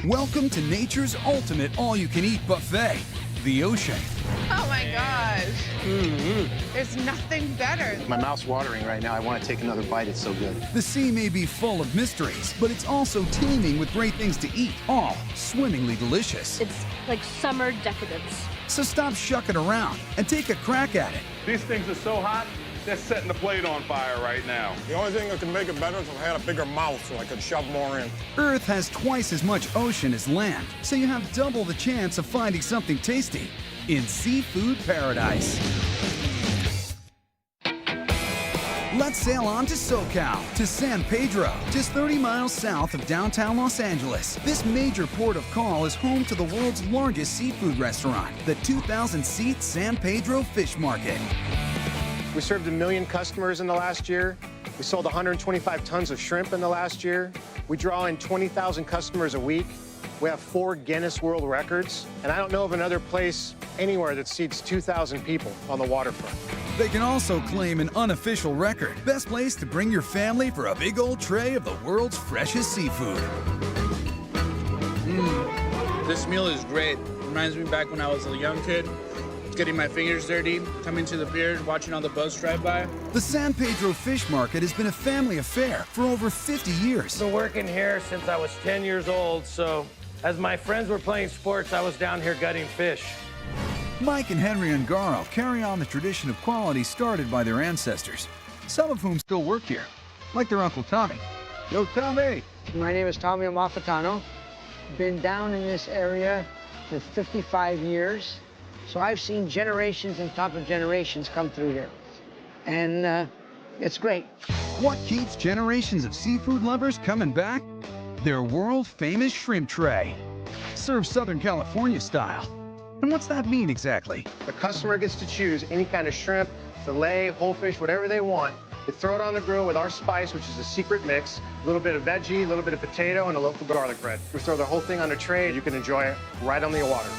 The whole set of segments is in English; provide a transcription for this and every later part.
Welcome to nature's ultimate all-you-can-eat buffet, the ocean. Oh my gosh. There's nothing better. My mouth's watering right now. I want to take another bite. It's so good. The sea may be full of mysteries, but it's also teeming with great things to eat, all swimmingly delicious. It's like summer decadence. So stop shucking around and take a crack at it. These things are so hot, they're setting the plate on fire right now. The only thing that could make it better is if I had a bigger mouth so I could shove more in. Earth has twice as much ocean as land, so you have double the chance of finding something tasty in seafood paradise. Let's sail on to SoCal, to San Pedro, just 30 miles south of downtown Los Angeles. This major port of call is home to the world's largest seafood restaurant, the 2,000-seat San Pedro Fish Market. We served 1 million customers in the last year. We sold 125 tons of shrimp in the last year. We draw in 20,000 customers a week. We have 4 Guinness World Records. And I don't know of another place anywhere that seats 2,000 people on the waterfront. They can also claim an unofficial record. Best place to bring your family for a big old tray of the world's freshest seafood. This meal is great. Reminds me back when I was a young kid. Getting my fingers dirty, coming to the piers, watching all the boats drive by. The San Pedro Fish Market has been a family affair for over 50 years. I've been working here since I was 10 years old, so as my friends were playing sports, I was down here gutting fish. Mike and Henry Ungaro carry on the tradition of quality started by their ancestors, some of whom still work here, like their Uncle Tommy. Yo, Tommy! My name is Tommy Amalfitano. Been down in this area for 55 years. So I've seen generations and top of generations come through here. And it's great. What keeps generations of seafood lovers coming back? Their world-famous shrimp tray. Served Southern California style. And what's that mean exactly? The customer gets to choose any kind of shrimp, fillet, whole fish, whatever they want. They throw it on the grill with our spice, which is a secret mix, a little bit of veggie, a little bit of potato, and a loaf of garlic bread. We throw the whole thing on a tray, and you can enjoy it right on the water.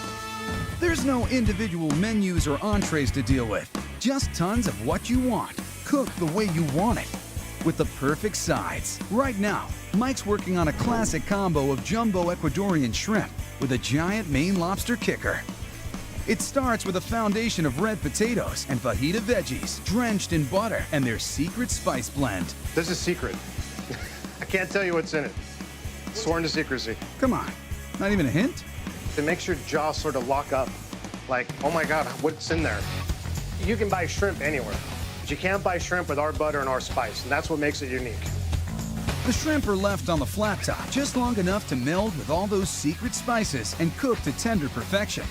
There's no individual menus or entrees to deal with. Just tons of what you want, cooked the way you want it, with the perfect sides. Right now, Mike's working on a classic combo of jumbo Ecuadorian shrimp with a giant Maine lobster kicker. It starts with a foundation of red potatoes and fajita veggies, drenched in butter and their secret spice blend. There's a secret. I can't tell you what's in it. Sworn to secrecy. Come on, not even a hint? It makes your jaw sort of lock up. Like, oh my God, what's in there? You can buy shrimp anywhere, but you can't buy shrimp with our butter and our spice, and that's what makes it unique. The shrimp are left on the flat top just long enough to meld with all those secret spices and cook to tender perfection.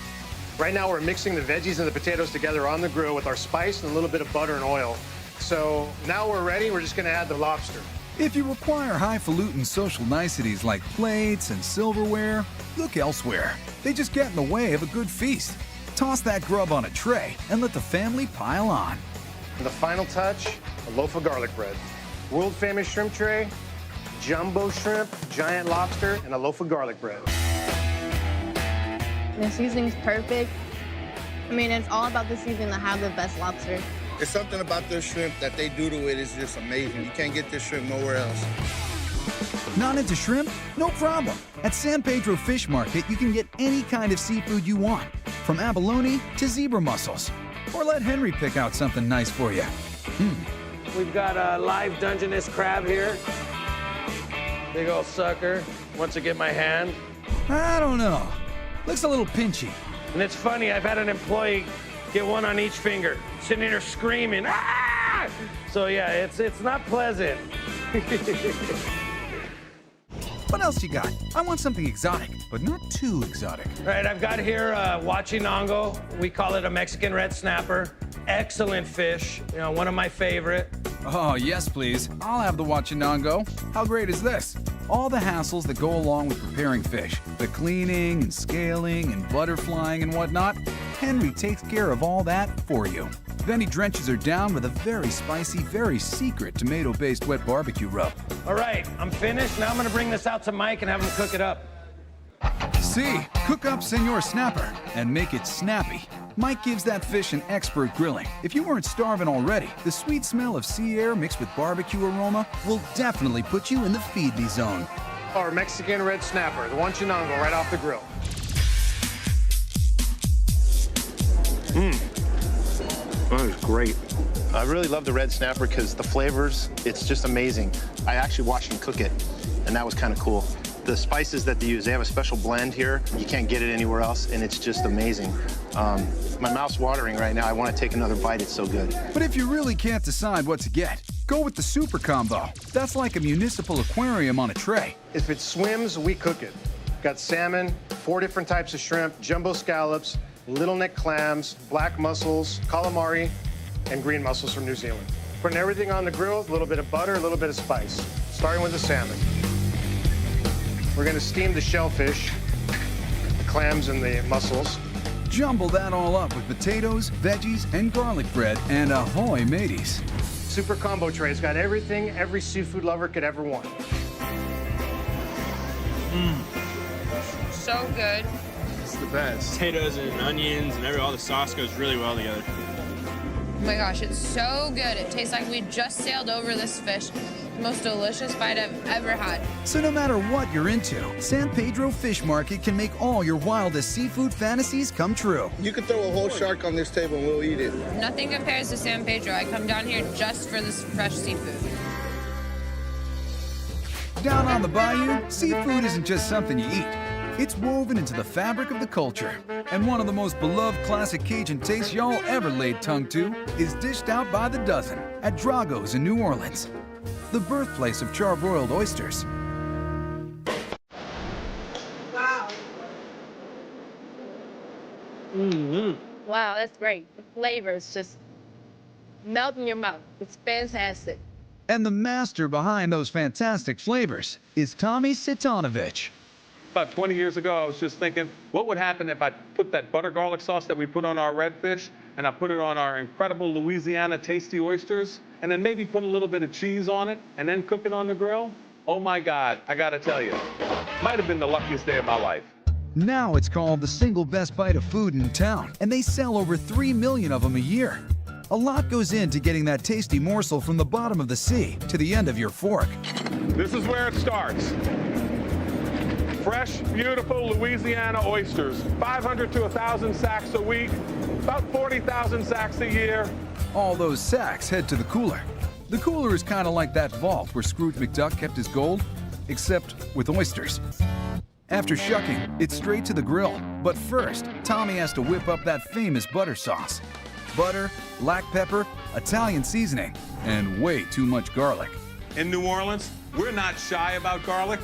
Right now, we're mixing the veggies and the potatoes together on the grill with our spice and a little bit of butter and oil. So now we're ready, we're just gonna add the lobster. If you require highfalutin social niceties like plates and silverware, look elsewhere. They just get in the way of a good feast. Toss that grub on a tray and let the family pile on. And the final touch, a loaf of garlic bread. World famous shrimp tray, jumbo shrimp, giant lobster, and a loaf of garlic bread. The seasoning's perfect. I mean, it's all about the season to have the best lobster. There's something about this shrimp that they do to it is just amazing. You can't get this shrimp nowhere else. Not into shrimp? No problem. At San Pedro Fish Market, you can get any kind of seafood you want, from abalone to zebra mussels. Or let Henry pick out something nice for you. We've got a live Dungeness crab here. Big old sucker. Once I get my hand. I don't know. Looks a little pinchy. And it's funny, I've had an employee get one on each finger, sitting there screaming, ah! So yeah, it's not pleasant. What else you got? I want something exotic, but not too exotic. All right, I've got here Huachinango. We call it a Mexican red snapper. Excellent fish, you know, one of my favorite. Oh, yes, please. I'll have the Huachinango. How great is this? All the hassles that go along with preparing fish, the cleaning and scaling and butterflying and whatnot, Henry takes care of all that for you. Then he drenches her down with a very spicy, very secret tomato-based wet barbecue rub. All right, I'm finished. Now I'm gonna bring this out to Mike and have him cook it up. See, cook up Senor Snapper and make it snappy. Mike gives that fish an expert grilling. If you weren't starving already, the sweet smell of sea air mixed with barbecue aroma will definitely put you in the feed me zone. Our Mexican red snapper, the one chinango, right off the grill. That is great. I really love the red snapper because the flavors, it's just amazing. I actually watched them cook it, and that was kind of cool. The spices that they use, they have a special blend here. You can't get it anywhere else, and it's just amazing. My mouth's watering right now. I want to take another bite. It's so good. But if you really can't decide what to get, go with the Super Combo. That's like a municipal aquarium on a tray. If it swims, we cook it. Got salmon, 4 different types of shrimp, jumbo scallops, little neck clams, black mussels, calamari, and green mussels from New Zealand. Putting everything on the grill, a little bit of butter, a little bit of spice. Starting with the salmon. We're gonna steam the shellfish, the clams and the mussels. Jumble that all up with potatoes, veggies, and garlic bread, and ahoy mateys. Super Combo Tray's got everything every seafood lover could ever want. So good. It's the best. Potatoes and onions and all the sauce goes really well together. Oh my gosh, it's so good. It tastes like we just sailed over this fish. The most delicious bite I've ever had. So no matter what you're into, San Pedro Fish Market can make all your wildest seafood fantasies come true. You could throw a whole shark on this table and we'll eat it. Nothing compares to San Pedro. I come down here just for this fresh seafood. Down on the bayou, seafood isn't just something you eat. It's woven into the fabric of the culture. And one of the most beloved classic Cajun tastes y'all ever laid tongue to is dished out by the dozen at Drago's in New Orleans, the birthplace of charbroiled oysters. Wow. Wow, that's great. The flavors just melt in your mouth. It's fantastic. And the master behind those fantastic flavors is Tommy Sitanovich. About 20 years ago, I was just thinking, what would happen if I put that butter garlic sauce that we put on our redfish, and I put it on our incredible Louisiana tasty oysters, and then maybe put a little bit of cheese on it, and then cook it on the grill? Oh my God, I gotta tell you, might have been the luckiest day of my life. Now it's called the single best bite of food in town, and they sell over 3 million of them a year. A lot goes into getting that tasty morsel from the bottom of the sea to the end of your fork. This is where it starts. Fresh, beautiful Louisiana oysters. 500 to 1,000 sacks a week, about 40,000 sacks a year. All those sacks head to the cooler. The cooler is kind of like that vault where Scrooge McDuck kept his gold, except with oysters. After shucking, it's straight to the grill. But first, Tommy has to whip up that famous butter sauce. Butter, black pepper, Italian seasoning, and way too much garlic. In New Orleans, we're not shy about garlic.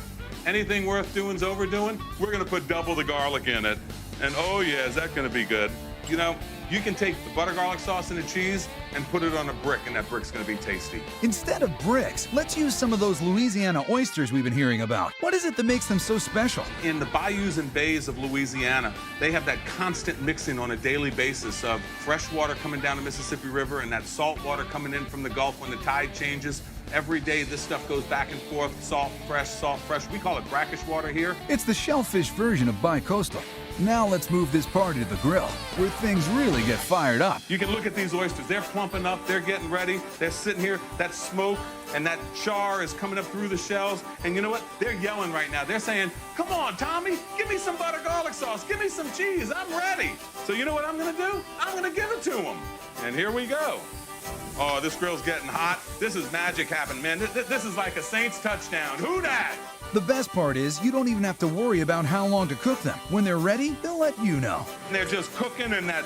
Anything worth doing's overdoing. We're gonna put double the garlic in it. And oh yeah, is that gonna be good? You know, you can take the butter garlic sauce and the cheese and put it on a brick, and that brick's gonna be tasty. Instead of bricks, let's use some of those Louisiana oysters we've been hearing about. What is it that makes them so special? In the bayous and bays of Louisiana, they have that constant mixing on a daily basis of fresh water coming down the Mississippi River and that salt water coming in from the Gulf when the tide changes. Every day, this stuff goes back and forth, salt, fresh. We call it brackish water here. It's the shellfish version of bicoastal. Now let's move this party to the grill, where things really get fired up. You can look at these oysters. They're plumping up. They're getting ready. They're sitting here. That smoke and that char is coming up through the shells. And you know what? They're yelling right now. They're saying, come on, Tommy, give me some butter garlic sauce. Give me some cheese. I'm ready. So you know what I'm going to do? I'm going to give it to them. And here we go. Oh, this grill's getting hot. This is magic happening, man. This is like a Saints touchdown. Who dat? The best part is you don't even have to worry about how long to cook them. When they're ready, they'll let you know. They're just cooking in that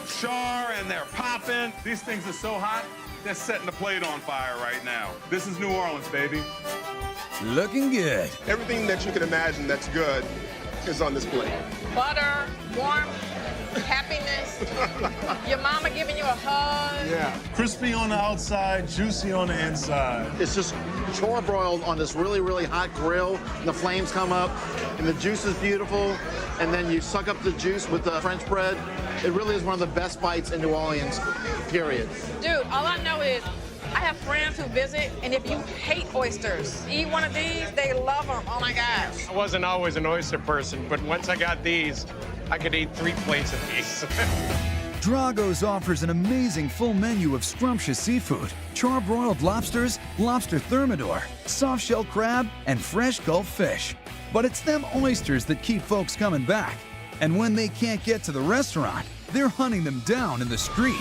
char and they're popping. These things are so hot, they're setting the plate on fire right now. This is New Orleans, baby. Looking good. Everything that you can imagine that's good is on this plate. Butter, warmth, happiness, your mama giving you a hug. Yeah, crispy on the outside, juicy on the inside. It's just charbroiled on this really, really hot grill, and the flames come up, and the juice is beautiful, and then you suck up the juice with the French bread. It really is one of the best bites in New Orleans, period. Dude, all I know is I have friends who visit, and if you hate oysters, eat one of these, they love them. Oh my gosh. I wasn't always an oyster person, but once I got these, I could eat 3 plates of these. Drago's offers an amazing full menu of scrumptious seafood, charbroiled lobsters, lobster thermidor, soft-shell crab, and fresh Gulf fish. But it's them oysters that keep folks coming back. And when they can't get to the restaurant, they're hunting them down in the street,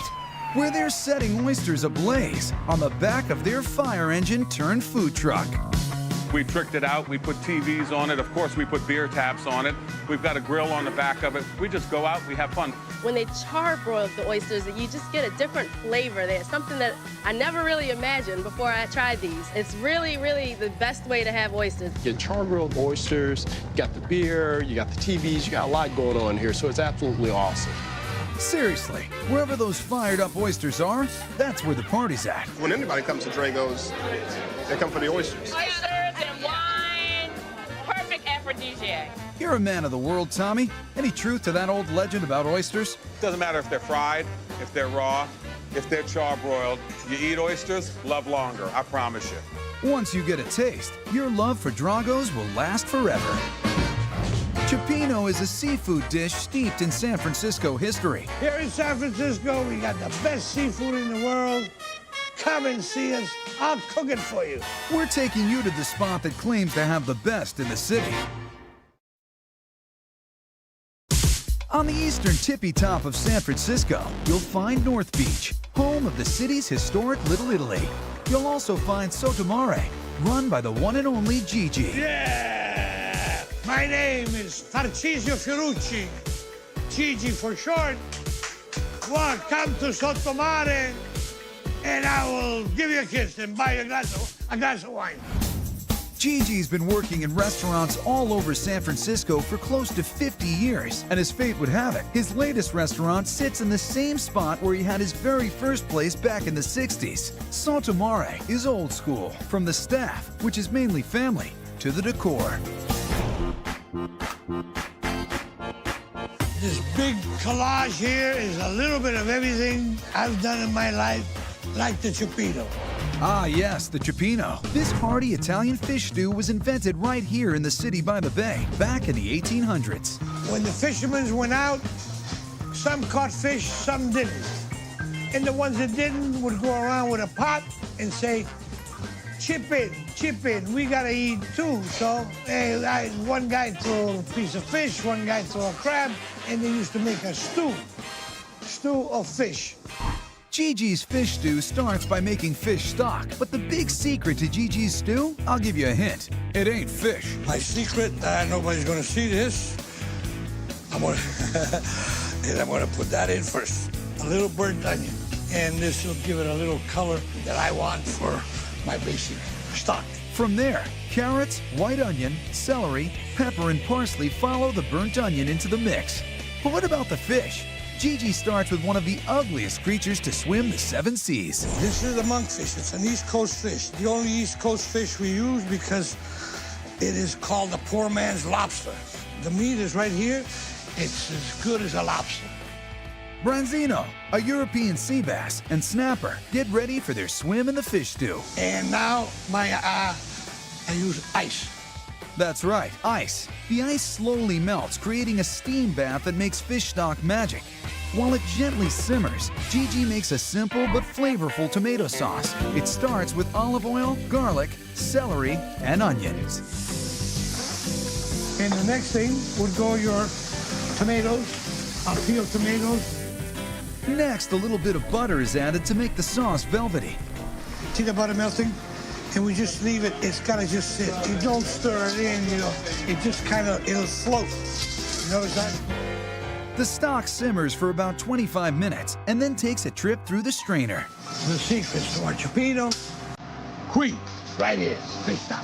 where they're setting oysters ablaze on the back of their fire engine turned food truck. We tricked it out. We put TVs on it. Of course, we put beer taps on it. We've got a grill on the back of it. We just go out, we have fun. When they charbroil the oysters, you just get a different flavor. There's something that I never really imagined before I tried these. It's really, really the best way to have oysters. You get charbroiled oysters, you got the beer, you got the TVs, you got a lot going on here, so it's absolutely awesome. Seriously, wherever those fired up oysters are, that's where the party's at. When anybody comes to Drago's, they come for the oysters. Oysters and wine, perfect aphrodisiac. You're a man of the world, Tommy. Any truth to that old legend about oysters? Doesn't matter if they're fried, if they're raw, if they're charbroiled. You eat oysters, love longer, I promise you. Once you get a taste, your love for Drago's will last forever. Cioppino is a seafood dish steeped in San Francisco history. Here in San Francisco, we got the best seafood in the world. Come and see us. I'll cook it for you. We're taking you to the spot that claims to have the best in the city. On the eastern tippy top of San Francisco, you'll find North Beach, home of the city's historic Little Italy. You'll also find Sotomare, run by the one and only Gigi. Yeah! My name is Tarcisio Fiorucci. Gigi for short. Welcome to Sotomare, and I will give you a kiss and buy you a glass of wine. Gigi's been working in restaurants all over San Francisco for close to 50 years, and as fate would have it, his latest restaurant sits in the same spot where he had his very first place back in the 60s. Sotomare is old school, from the staff, which is mainly family, to the decor. This big collage here is a little bit of everything I've done in my life, like the Cioppino. Ah, yes, the Cioppino. This hearty Italian fish stew was invented right here in the city by the bay, back in the 1800s. When the fishermen went out, some caught fish, some didn't. And the ones that didn't would go around with a pot and say, chip in, we gotta eat too. So hey, one guy threw a piece of fish, one guy threw a crab, and they used to make a stew of fish. Gigi's fish stew starts by making fish stock, but the big secret to Gigi's stew, I'll give you a hint, it ain't fish. My secret, nobody's gonna see this. I'm gonna put that in first. A little burnt onion, and this will give it a little color that I want for my basic stock. From there, carrots, white onion, celery, pepper, and parsley follow the burnt onion into the mix. But what about the fish? Gigi starts with one of the ugliest creatures to swim the 7 seas. This is the monkfish. It's an East Coast fish. The only East Coast fish we use because it is called the poor man's lobster. The meat is right here. It's as good as a lobster. Branzino, a European sea bass, and snapper get ready for their swim in the fish stew. And now I use ice. That's right, ice. The ice slowly melts, creating a steam bath that makes fish stock magic. While it gently simmers, Gigi makes a simple but flavorful tomato sauce. It starts with olive oil, garlic, celery, and onions. And the next thing would go your tomatoes, peeled tomatoes. Next, a little bit of butter is added to make the sauce velvety. See the butter melting? And we just leave it, it's gotta just sit. You don't stir it in, it just it'll float. You notice that? The stock simmers for about 25 minutes and then takes a trip through the strainer. The secrets to our Cioppino, qui, right here, fish stock.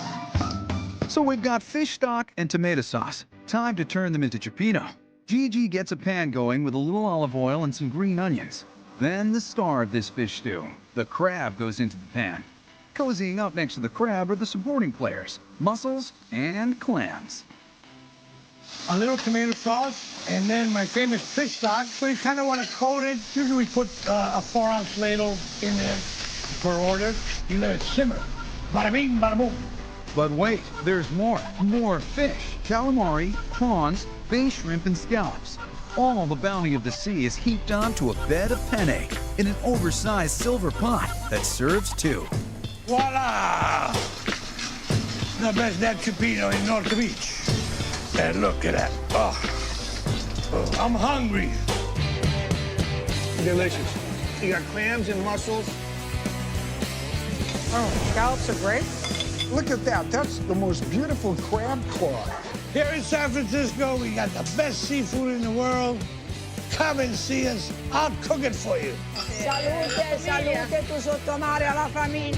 So we've got fish stock and tomato sauce. Time to turn them into Cioppino. Gigi gets a pan going with a little olive oil and some green onions. Then the star of this fish stew, the crab, goes into the pan. Cozying up next to the crab are the supporting players, mussels and clams. A little tomato sauce, and then my famous fish stock. So you kind of want to coat it. Usually we put a 4-ounce ladle in there per order. You let it simmer. Bada bing, bada boom. But wait, there's more. More fish, calamari, prawns, bay shrimp, and scallops. All the bounty of the sea is heaped onto a bed of penne in an oversized silver pot that serves two. Voila! The best that cipino in North Beach. And look at that. Oh, I'm hungry. Delicious. You got clams and mussels. Oh, scallops are great. Look at that. That's the most beautiful crab claw. Here in San Francisco, we got the best seafood in the world. Come and see us. I'll cook it for you. Salute, salute, tu sottomare alla famiglia.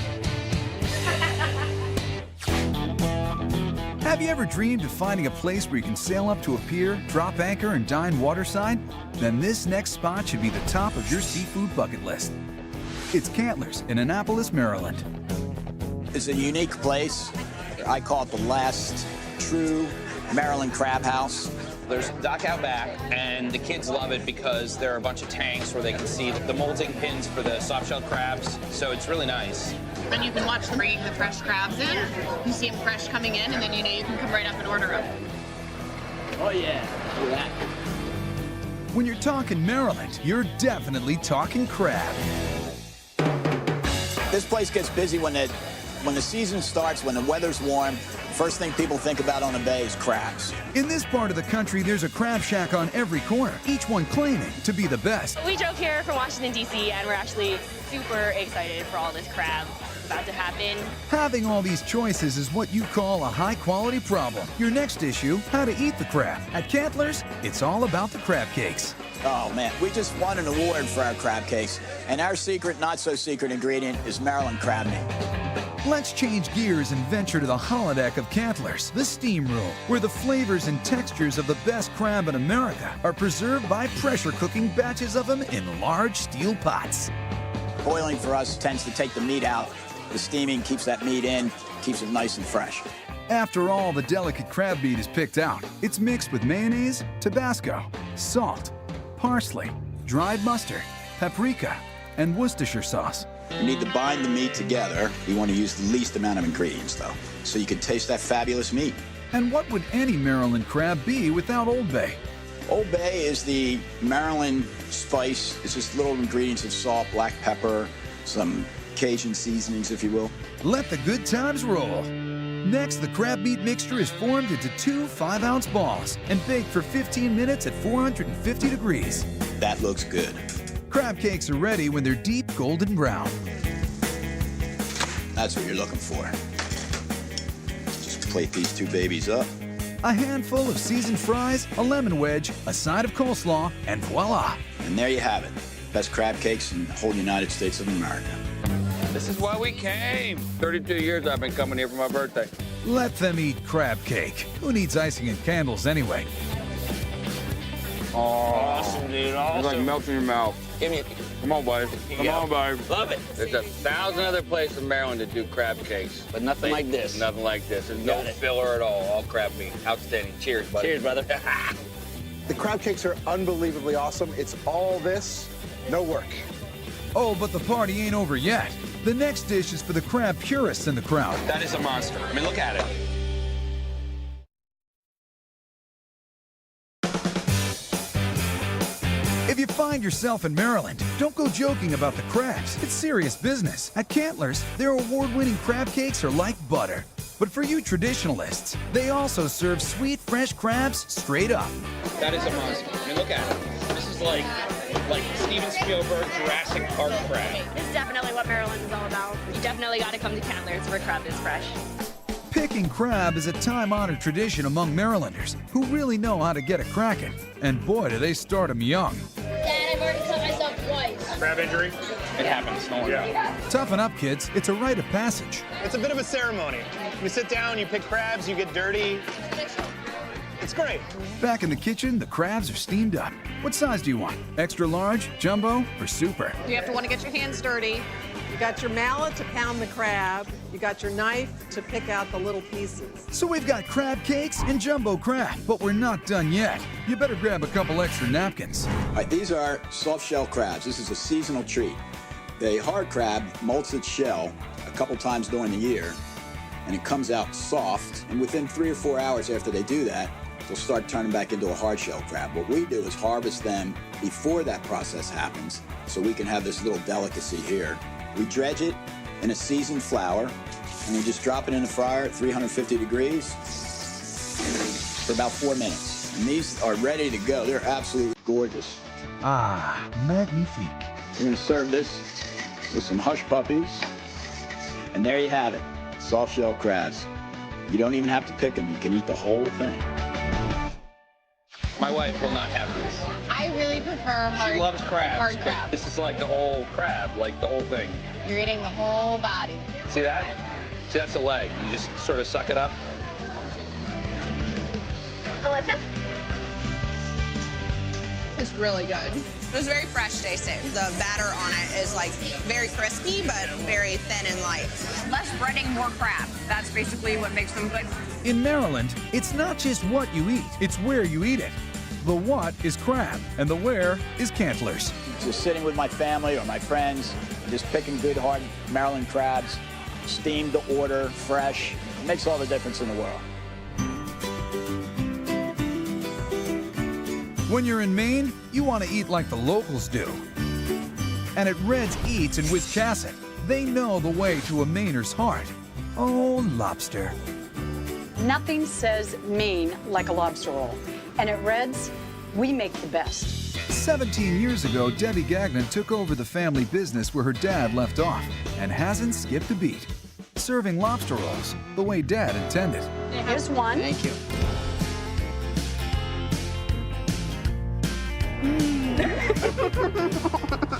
Have you ever dreamed of finding a place where you can sail up to a pier, drop anchor, and dine waterside? Then this next spot should be the top of your seafood bucket list. It's Cantler's in Annapolis, Maryland. It's a unique place. I call it the last true Maryland crab house. There's a dock out back, and the kids love it because there are a bunch of tanks where they can see the molting pins for the soft-shell crabs, so it's really nice. And you can watch them bringing the fresh crabs in. You see them fresh coming in, and then you know you can come right up and order them. Oh yeah, look at that. When you're talking Maryland, you're definitely talking crab. This place gets busy when the season starts, when the weather's warm. First thing people think about on the bay is crabs. In this part of the country, there's a crab shack on every corner, each one claiming to be the best. We drove here from Washington, D.C., and we're actually super excited for all this crab about to happen. Having all these choices is what you call a high-quality problem. Your next issue, how to eat the crab. At Cantler's, it's all about the crab cakes. Oh man, we just won an award for our crab cakes, and our secret, not so secret ingredient is Maryland crab meat. Let's change gears and venture to the holodeck of Cantler's, the steam room, where the flavors and textures of the best crab in America are preserved by pressure cooking batches of them in large steel pots. Boiling for us tends to take the meat out. The steaming keeps that meat in, keeps it nice and fresh. After all the delicate crab meat is picked out, it's mixed with mayonnaise, Tabasco, salt, parsley, dried mustard, paprika, and Worcestershire sauce. You need to bind the meat together. You want to use the least amount of ingredients, though, so you can taste that fabulous meat. And what would any Maryland crab be without Old Bay? Old Bay is the Maryland spice. It's just little ingredients of salt, black pepper, some Cajun seasonings, if you will. Let the good times roll. Next, the crab meat mixture is formed into 2 5-ounce balls and baked for 15 minutes at 450 degrees. That looks good. Crab cakes are ready when they're deep golden brown. That's what you're looking for. Just plate these two babies up. A handful of seasoned fries, a lemon wedge, a side of coleslaw, and voila! And there you have it. Best crab cakes in the whole United States of America. This is why we came. 32 years I've been coming here for my birthday. Let them eat crab cake. Who needs icing and candles anyway? Oh, awesome, dude. Awesome. It's like melting in your mouth. Give me a... Come on, buddy. Come on, buddy. Love it. There's 1,000 other places in Maryland that do crab cakes. But nothing like this. Nothing like this. There's no filler at all crab meat. Outstanding. Cheers, buddy. Cheers, brother. The crab cakes are unbelievably awesome. It's all this, no work. Oh, but the party ain't over yet. The next dish is for the crab purists in the crowd. That is a monster. I mean, look at it. If you find yourself in Maryland, don't go joking about the crabs. It's serious business. At Cantler's, their award-winning crab cakes are like butter. But for you traditionalists, they also serve sweet, fresh crabs straight up. That is a monster. I mean, look at it. This is like Steven Spielberg Jurassic Park crab. This is definitely what Maryland is all about. You definitely got to come to Cantler's where crab is fresh. Picking crab is a time-honored tradition among Marylanders who really know how to get it cracking. And boy, do they start them young. Dad, I've already cut myself twice. Crab injury? It happens. No one. Toughen up, kids. It's a rite of passage. It's a bit of a ceremony. You sit down, you pick crabs, you get dirty. It's great. Back in the kitchen, the crabs are steamed up. What size do you want? Extra large, jumbo, or super? You have to want to get your hands dirty. You got your mallet to pound the crab. You got your knife to pick out the little pieces. So we've got crab cakes and jumbo crab, but we're not done yet. You better grab a couple extra napkins. All right, these are soft-shell crabs. This is a seasonal treat. The hard crab molts its shell a couple times during the year, and it comes out soft. And within 3 or 4 hours after they do that, they'll start turning back into a hard shell crab. What we do is harvest them before that process happens, so we can have this little delicacy here. We dredge it in a seasoned flour, and we just drop it in the fryer at 350 degrees for about 4 minutes. And these are ready to go. They're absolutely gorgeous. Ah, magnifique. We're gonna serve this with some hush puppies. And there you have it, soft shell crabs. You don't even have to pick them, you can eat the whole thing. My wife will not have this. I really prefer She loves crabs. hard crab. This is like the whole crab, like the whole thing. You're eating the whole body. See that? See, that's a leg. You just sort of suck it up. Delicious. It's really good. It was very fresh tasting. The batter on it is like very crispy, but very thin and light. Less breading, more crab. That's basically what makes them good. In Maryland, it's not just what you eat, it's where you eat it. The what is crab, and the where is Cantler's. Just sitting with my family or my friends, just picking good, hard Maryland crabs, steamed to order, fresh. It makes all the difference in the world. When you're in Maine, you want to eat like the locals do. And at Red's Eats in Wiscasset, they know the way to a Mainer's heart. Oh, lobster. Nothing says Maine like a lobster roll. And at Red's, we make the best. 17 years ago, Debbie Gagnon took over the family business where her dad left off and hasn't skipped a beat. Serving lobster rolls the way Dad intended. Here's one. Thank you.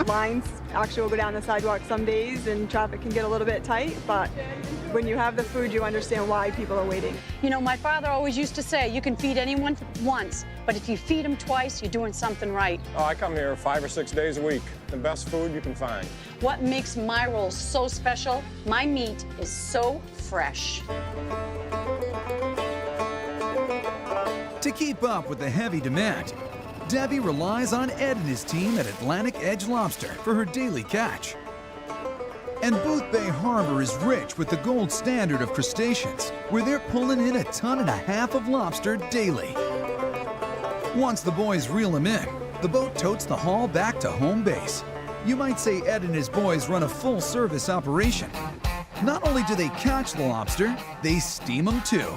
Lines actually will go down the sidewalk some days and traffic can get a little bit tight, but when you have the food, you understand why people are waiting. You know, my father always used to say, you can feed anyone once, but if you feed them twice, you're doing something right. Oh, I come here 5 or 6 days a week. The best food you can find. What makes my rolls so special, my meat is so fresh. To keep up with the heavy demand, Debbie relies on Ed and his team at Atlantic Edge Lobster for her daily catch. And Booth Bay Harbor is rich with the gold standard of crustaceans, where they're pulling in 1.5 tons of lobster daily. Once the boys reel them in, the boat totes the haul back to home base. You might say Ed and his boys run a full-service operation. Not only do they catch the lobster, they steam them too.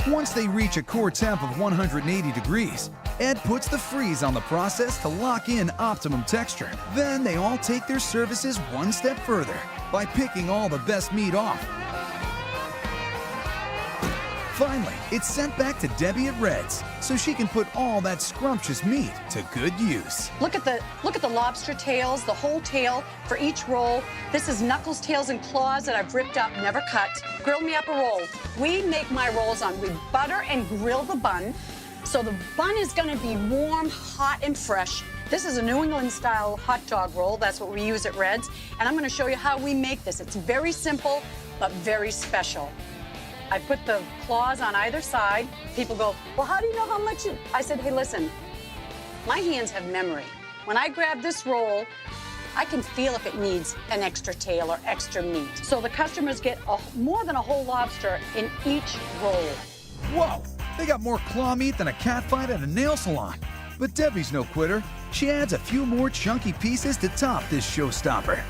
Once they reach a core temp of 180 degrees, Ed puts the freeze on the process to lock in optimum texture. Then they all take their services one step further by picking all the best meat off. Finally, it's sent back to Debbie at Red's so she can put all that scrumptious meat to good use. Look at the lobster tails, the whole tail for each roll. This is knuckles, tails, and claws that I've ripped up, never cut. Grill me up a roll. We make my rolls on. We butter and grill the bun. So the bun is gonna be warm, hot, and fresh. This is a New England style hot dog roll. That's what we use at Red's. And I'm gonna show you how we make this. It's very simple, but very special. I put the claws on either side. People go, well, how do you know how much I said, hey, listen, my hands have memory. When I grab this roll, I can feel if it needs an extra tail or extra meat. So the customers get more than a whole lobster in each roll. Whoa, they got more claw meat than a cat fight at a nail salon. But Debbie's no quitter. She adds a few more chunky pieces to top this showstopper.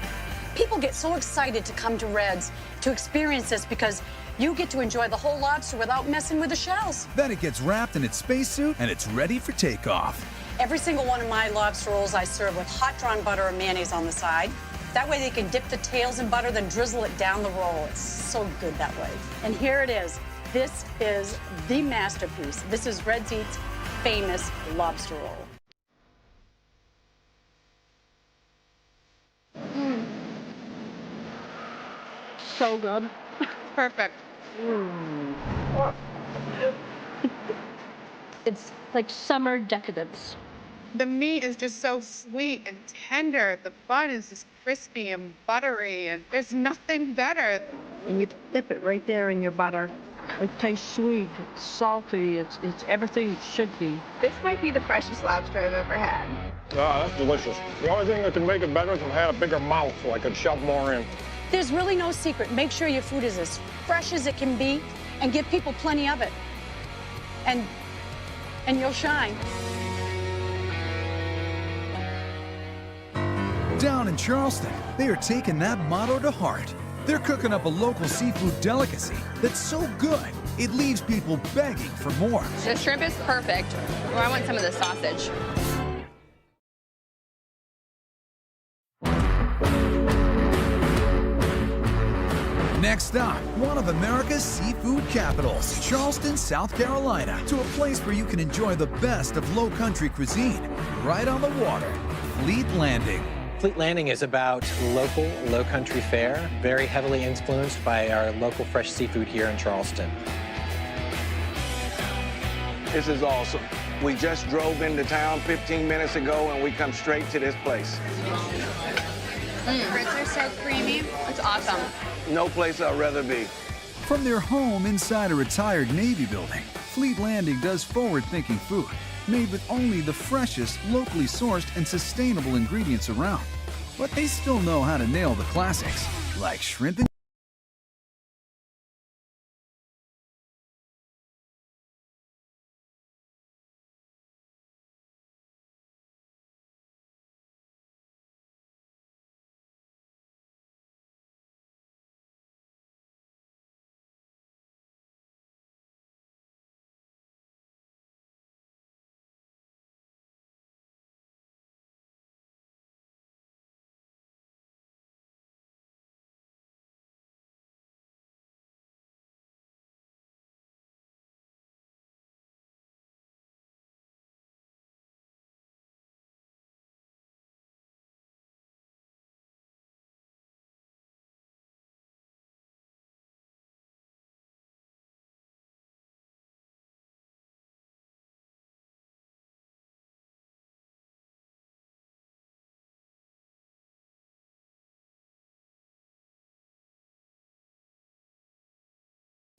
People get so excited to come to Red's to experience this because you get to enjoy the whole lobster without messing with the shells. Then it gets wrapped in its spacesuit and it's ready for takeoff. Every single one of my lobster rolls I serve with hot drawn butter or mayonnaise on the side. That way they can dip the tails in butter, then drizzle it down the roll. It's so good that way. And here it is. This is the masterpiece. This is Red's Eats' famous lobster roll. So good. Perfect. It's like summer decadence. The meat is just so sweet and tender. The bun is just crispy and buttery, and there's nothing better. And you dip it right there in your butter. It tastes sweet, it's salty, it's everything it should be. This might be the freshest lobster I've ever had. Ah, that's delicious. The only thing that could make it better is if I had a bigger mouth so I could shove more in. There's really no secret. Make sure your food is as fresh as it can be. and give people plenty of it. And you'll shine. Down in Charleston, they are taking that motto to heart. They're cooking up a local seafood delicacy that's so good, it leaves people begging for more. The shrimp is perfect. Oh, I want some of the sausage. Next stop, one of America's seafood capitals, Charleston, South Carolina, to a place where you can enjoy the best of low country cuisine, right on the water, Fleet Landing. Fleet Landing is about local, low-country fare, very heavily influenced by our local fresh seafood here in Charleston. This is awesome. We just drove into town 15 minutes ago, and we come straight to this place. Grits are so creamy. It's awesome. No place I'd rather be. From their home inside a retired Navy building, Fleet Landing does forward-thinking food, made with only the freshest, locally sourced, and sustainable ingredients around. But they still know how to nail the classics, like shrimp and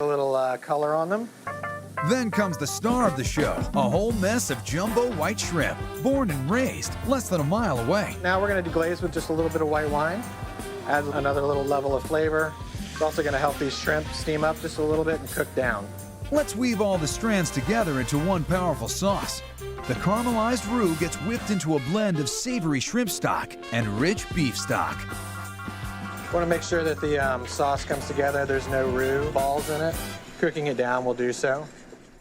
A little color on them. Then comes the star of the show, a whole mess of jumbo white shrimp, born and raised less than a mile away. Now we're going to deglaze with just a little bit of white wine. Adds another little level of flavor. It's also going to help these shrimp steam up just a little bit and cook down. Let's weave all the strands together into one powerful sauce. The caramelized roux gets whipped into a blend of savory shrimp stock and rich beef stock. Want to make sure that the sauce comes together. There's no roux balls in it. Cooking it down will do so.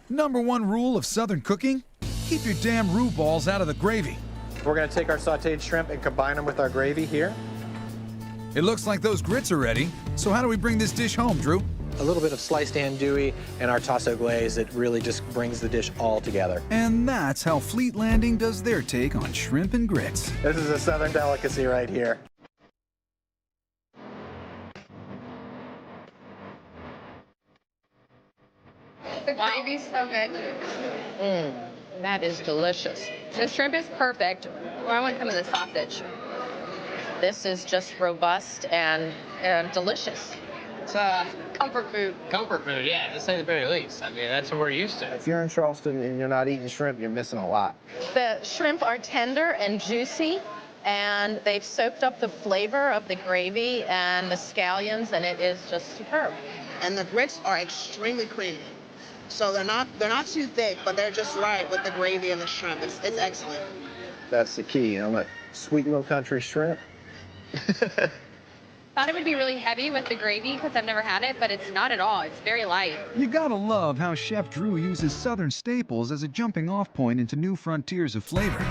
Number one rule of Southern cooking, keep your damn roux balls out of the gravy. We're going to take our sauteed shrimp and combine them with our gravy here. It looks like those grits are ready. So how do we bring this dish home, Drew? A little bit of sliced andouille and our tasso glaze that really just brings the dish all together. And that's how Fleet Landing does their take on shrimp and grits. This is a Southern delicacy right here. The gravy's so good. That is delicious. The shrimp is perfect. Oh, I want some of the sausage. This is just robust and delicious. It's comfort food. Comfort food, yeah, to say the very least. I mean, that's what we're used to. If you're in Charleston and you're not eating shrimp, you're missing a lot. The shrimp are tender and juicy, and they've soaked up the flavor of the gravy and the scallions, and it is just superb. And the grits are extremely creamy. So they're not too thick, but they're just right with the gravy and the shrimp. It's excellent. That's the key, like sweet low country shrimp. Thought it would be really heavy with the gravy because I've never had it, but it's not at all. It's very light. You gotta love how Chef Drew uses Southern staples as a jumping off point into new frontiers of flavor.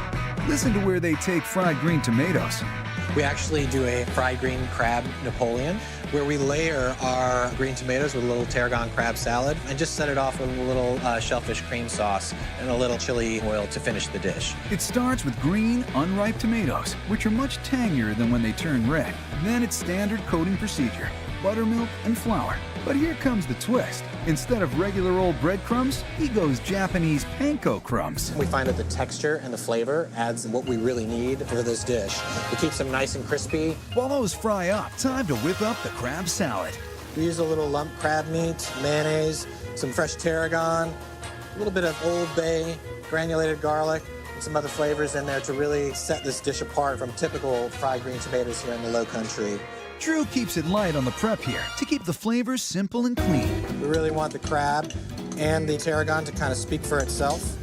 Listen to where they take fried green tomatoes. We actually do a fried green crab Napoleon, where we layer our green tomatoes with a little tarragon crab salad and just set it off with a little shellfish cream sauce and a little chili oil to finish the dish. It starts with green, unripe tomatoes, which are much tangier than when they turn red. Then it's standard coating procedure, buttermilk and flour. But here comes the twist. Instead of regular old breadcrumbs, he goes Japanese panko crumbs. We find that the texture and the flavor adds what we really need for this dish. It keeps them nice and crispy. While those fry up, time to whip up the crab salad. We use a little lump crab meat, mayonnaise, some fresh tarragon, a little bit of Old Bay, granulated garlic, and some other flavors in there to really set this dish apart from typical fried green tomatoes here in the Low Country. Drew keeps it light on the prep here to keep the flavors simple and clean. We really want the crab and the tarragon to kind of speak for itself.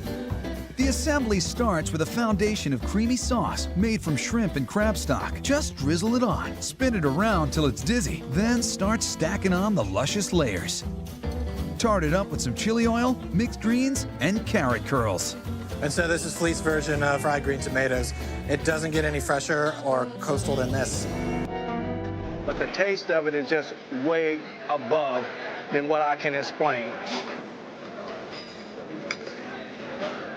The assembly starts with a foundation of creamy sauce made from shrimp and crab stock. Just drizzle it on, spin it around till it's dizzy, then start stacking on the luscious layers. Tart it up with some chili oil, mixed greens, and carrot curls. And so this is Fleet's version of fried green tomatoes. It doesn't get any fresher or coastal than this. But the taste of it is just way above than what I can explain.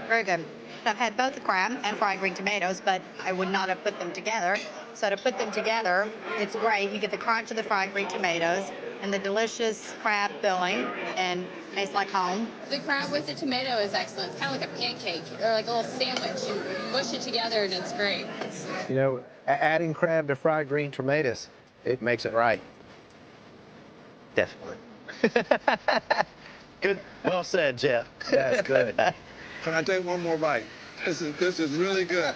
Very good. I've had both the crab and fried green tomatoes, but I would not have put them together. So to put them together, it's great. You get the crunch of the fried green tomatoes and the delicious crab filling, and tastes like home. The crab with the tomato is excellent. It's kind of like a pancake or like a little sandwich. You mush it together and it's great. You know, adding crab to fried green tomatoes, it makes it right. Definitely. Good. Well said, Jeff. That's good. Can I take one more bite? This is really good.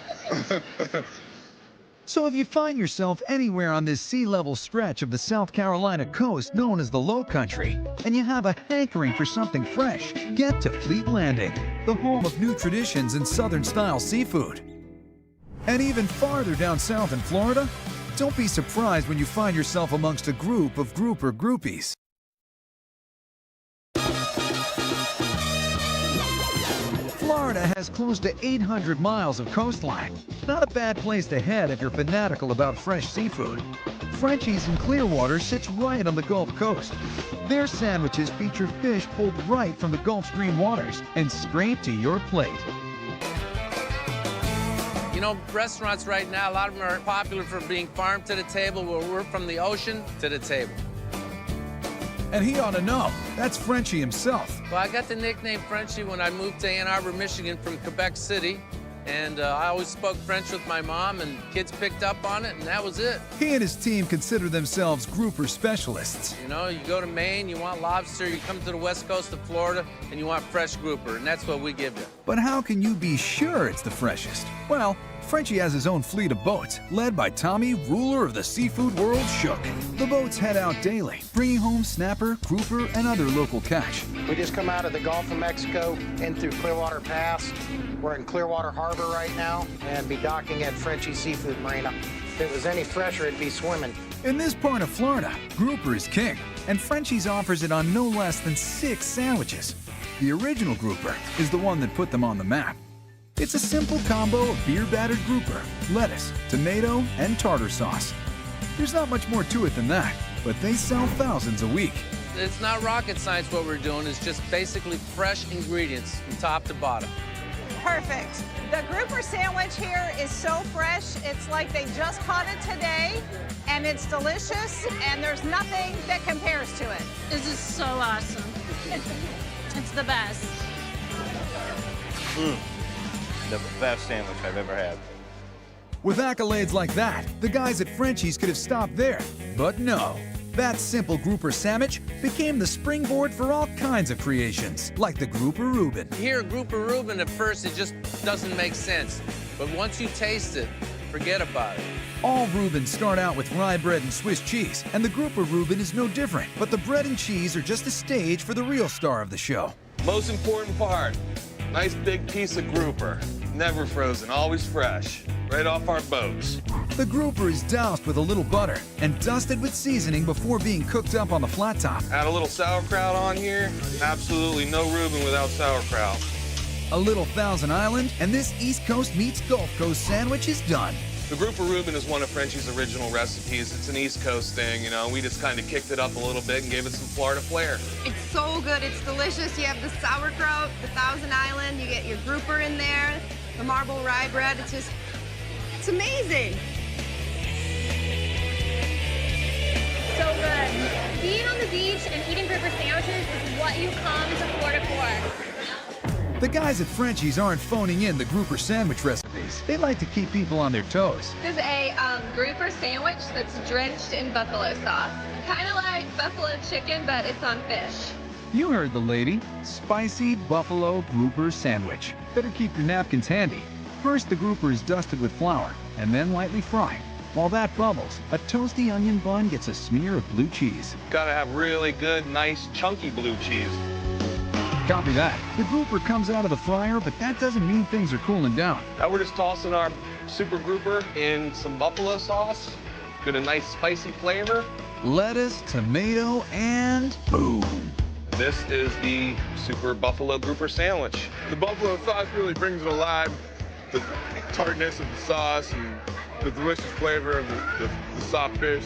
So if you find yourself anywhere on this sea-level stretch of the South Carolina coast known as the Low Country, and you have a hankering for something fresh, get to Fleet Landing, the home of new traditions and Southern-style seafood. And even farther down south in Florida, don't be surprised when you find yourself amongst a group of grouper groupies. Florida has close to 800 miles of coastline. Not a bad place to head if you're fanatical about fresh seafood. Frenchie's in Clearwater sits right on the Gulf Coast. Their sandwiches feature fish pulled right from the Gulf Stream waters and straight to your plate. You know, restaurants right now, a lot of them are popular for being farm to the table, where we're from the ocean to the table. And he ought to know, that's Frenchie himself. Well, I got the nickname Frenchie when I moved to Ann Arbor, Michigan from Quebec City. And I always spoke French with my mom, and kids picked up on it, and that was it. He and his team consider themselves grouper specialists. You know, you go to Maine, you want lobster, you come to the west coast of Florida, and you want fresh grouper, and that's what we give you. But how can you be sure it's the freshest? Well, Frenchie has his own fleet of boats, led by Tommy, ruler of the seafood world, Shook. The boats head out daily, bringing home snapper, grouper, and other local catch. We just come out of the Gulf of Mexico in through Clearwater Pass. We're in Clearwater Harbor right now and be docking at Frenchie Seafood Marina. If it was any fresher, it'd be swimming. In this part of Florida, grouper is king, and Frenchie's offers it on no less than 6 sandwiches. The original grouper is the one that put them on the map. It's a simple combo of beer-battered grouper, lettuce, tomato, and tartar sauce. There's not much more to it than that, but they sell thousands a week. It's not rocket science what we're doing, it's just basically fresh ingredients from top to bottom. Perfect. The grouper sandwich here is so fresh, it's like they just caught it today, and it's delicious, and there's nothing that compares to it. This is so awesome. It's the best. The best sandwich I've ever had. With accolades like that, the guys at Frenchie's could have stopped there. But no. That simple grouper sandwich became the springboard for all kinds of creations, like the Grouper Reuben. You hear Grouper Reuben at first, it just doesn't make sense. But once you taste it, forget about it. All Reubens start out with rye bread and Swiss cheese, and the Grouper Reuben is no different. But the bread and cheese are just a stage for the real star of the show. Most important part, nice big piece of grouper. Never frozen, always fresh, right off our boats. The grouper is doused with a little butter and dusted with seasoning before being cooked up on the flat top. Add a little sauerkraut on here. Absolutely no Reuben without sauerkraut. A little Thousand Island, and this East Coast meets Gulf Coast sandwich is done. The Grouper Reuben is one of Frenchie's original recipes. It's an East Coast thing, you know. We just kind of kicked it up a little bit and gave it some Florida flair. It's so good. It's delicious. You have the sauerkraut, the Thousand Island. You get your grouper in there, the marble rye bread. It's amazing. So good. Being on the beach and eating grouper sandwiches is what you come to Florida for. The guys at Frenchie's aren't phoning in the grouper sandwich recipes. They like to keep people on their toes. This is a grouper sandwich that's drenched in buffalo sauce. Kind of like buffalo chicken, but it's on fish. You heard the lady. Spicy buffalo grouper sandwich. Better keep your napkins handy. First, the grouper is dusted with flour and then lightly fried. While that bubbles, a toasty onion bun gets a smear of blue cheese. Gotta have really good, nice, chunky blue cheese. Copy that. The grouper comes out of the fryer, but that doesn't mean things are cooling down. Now we're just tossing our super grouper in some buffalo sauce. Get a nice spicy flavor. Lettuce, tomato, and boom. This is the super buffalo grouper sandwich. The buffalo sauce really brings it alive. The tartness of the sauce and the delicious flavor of the soft fish.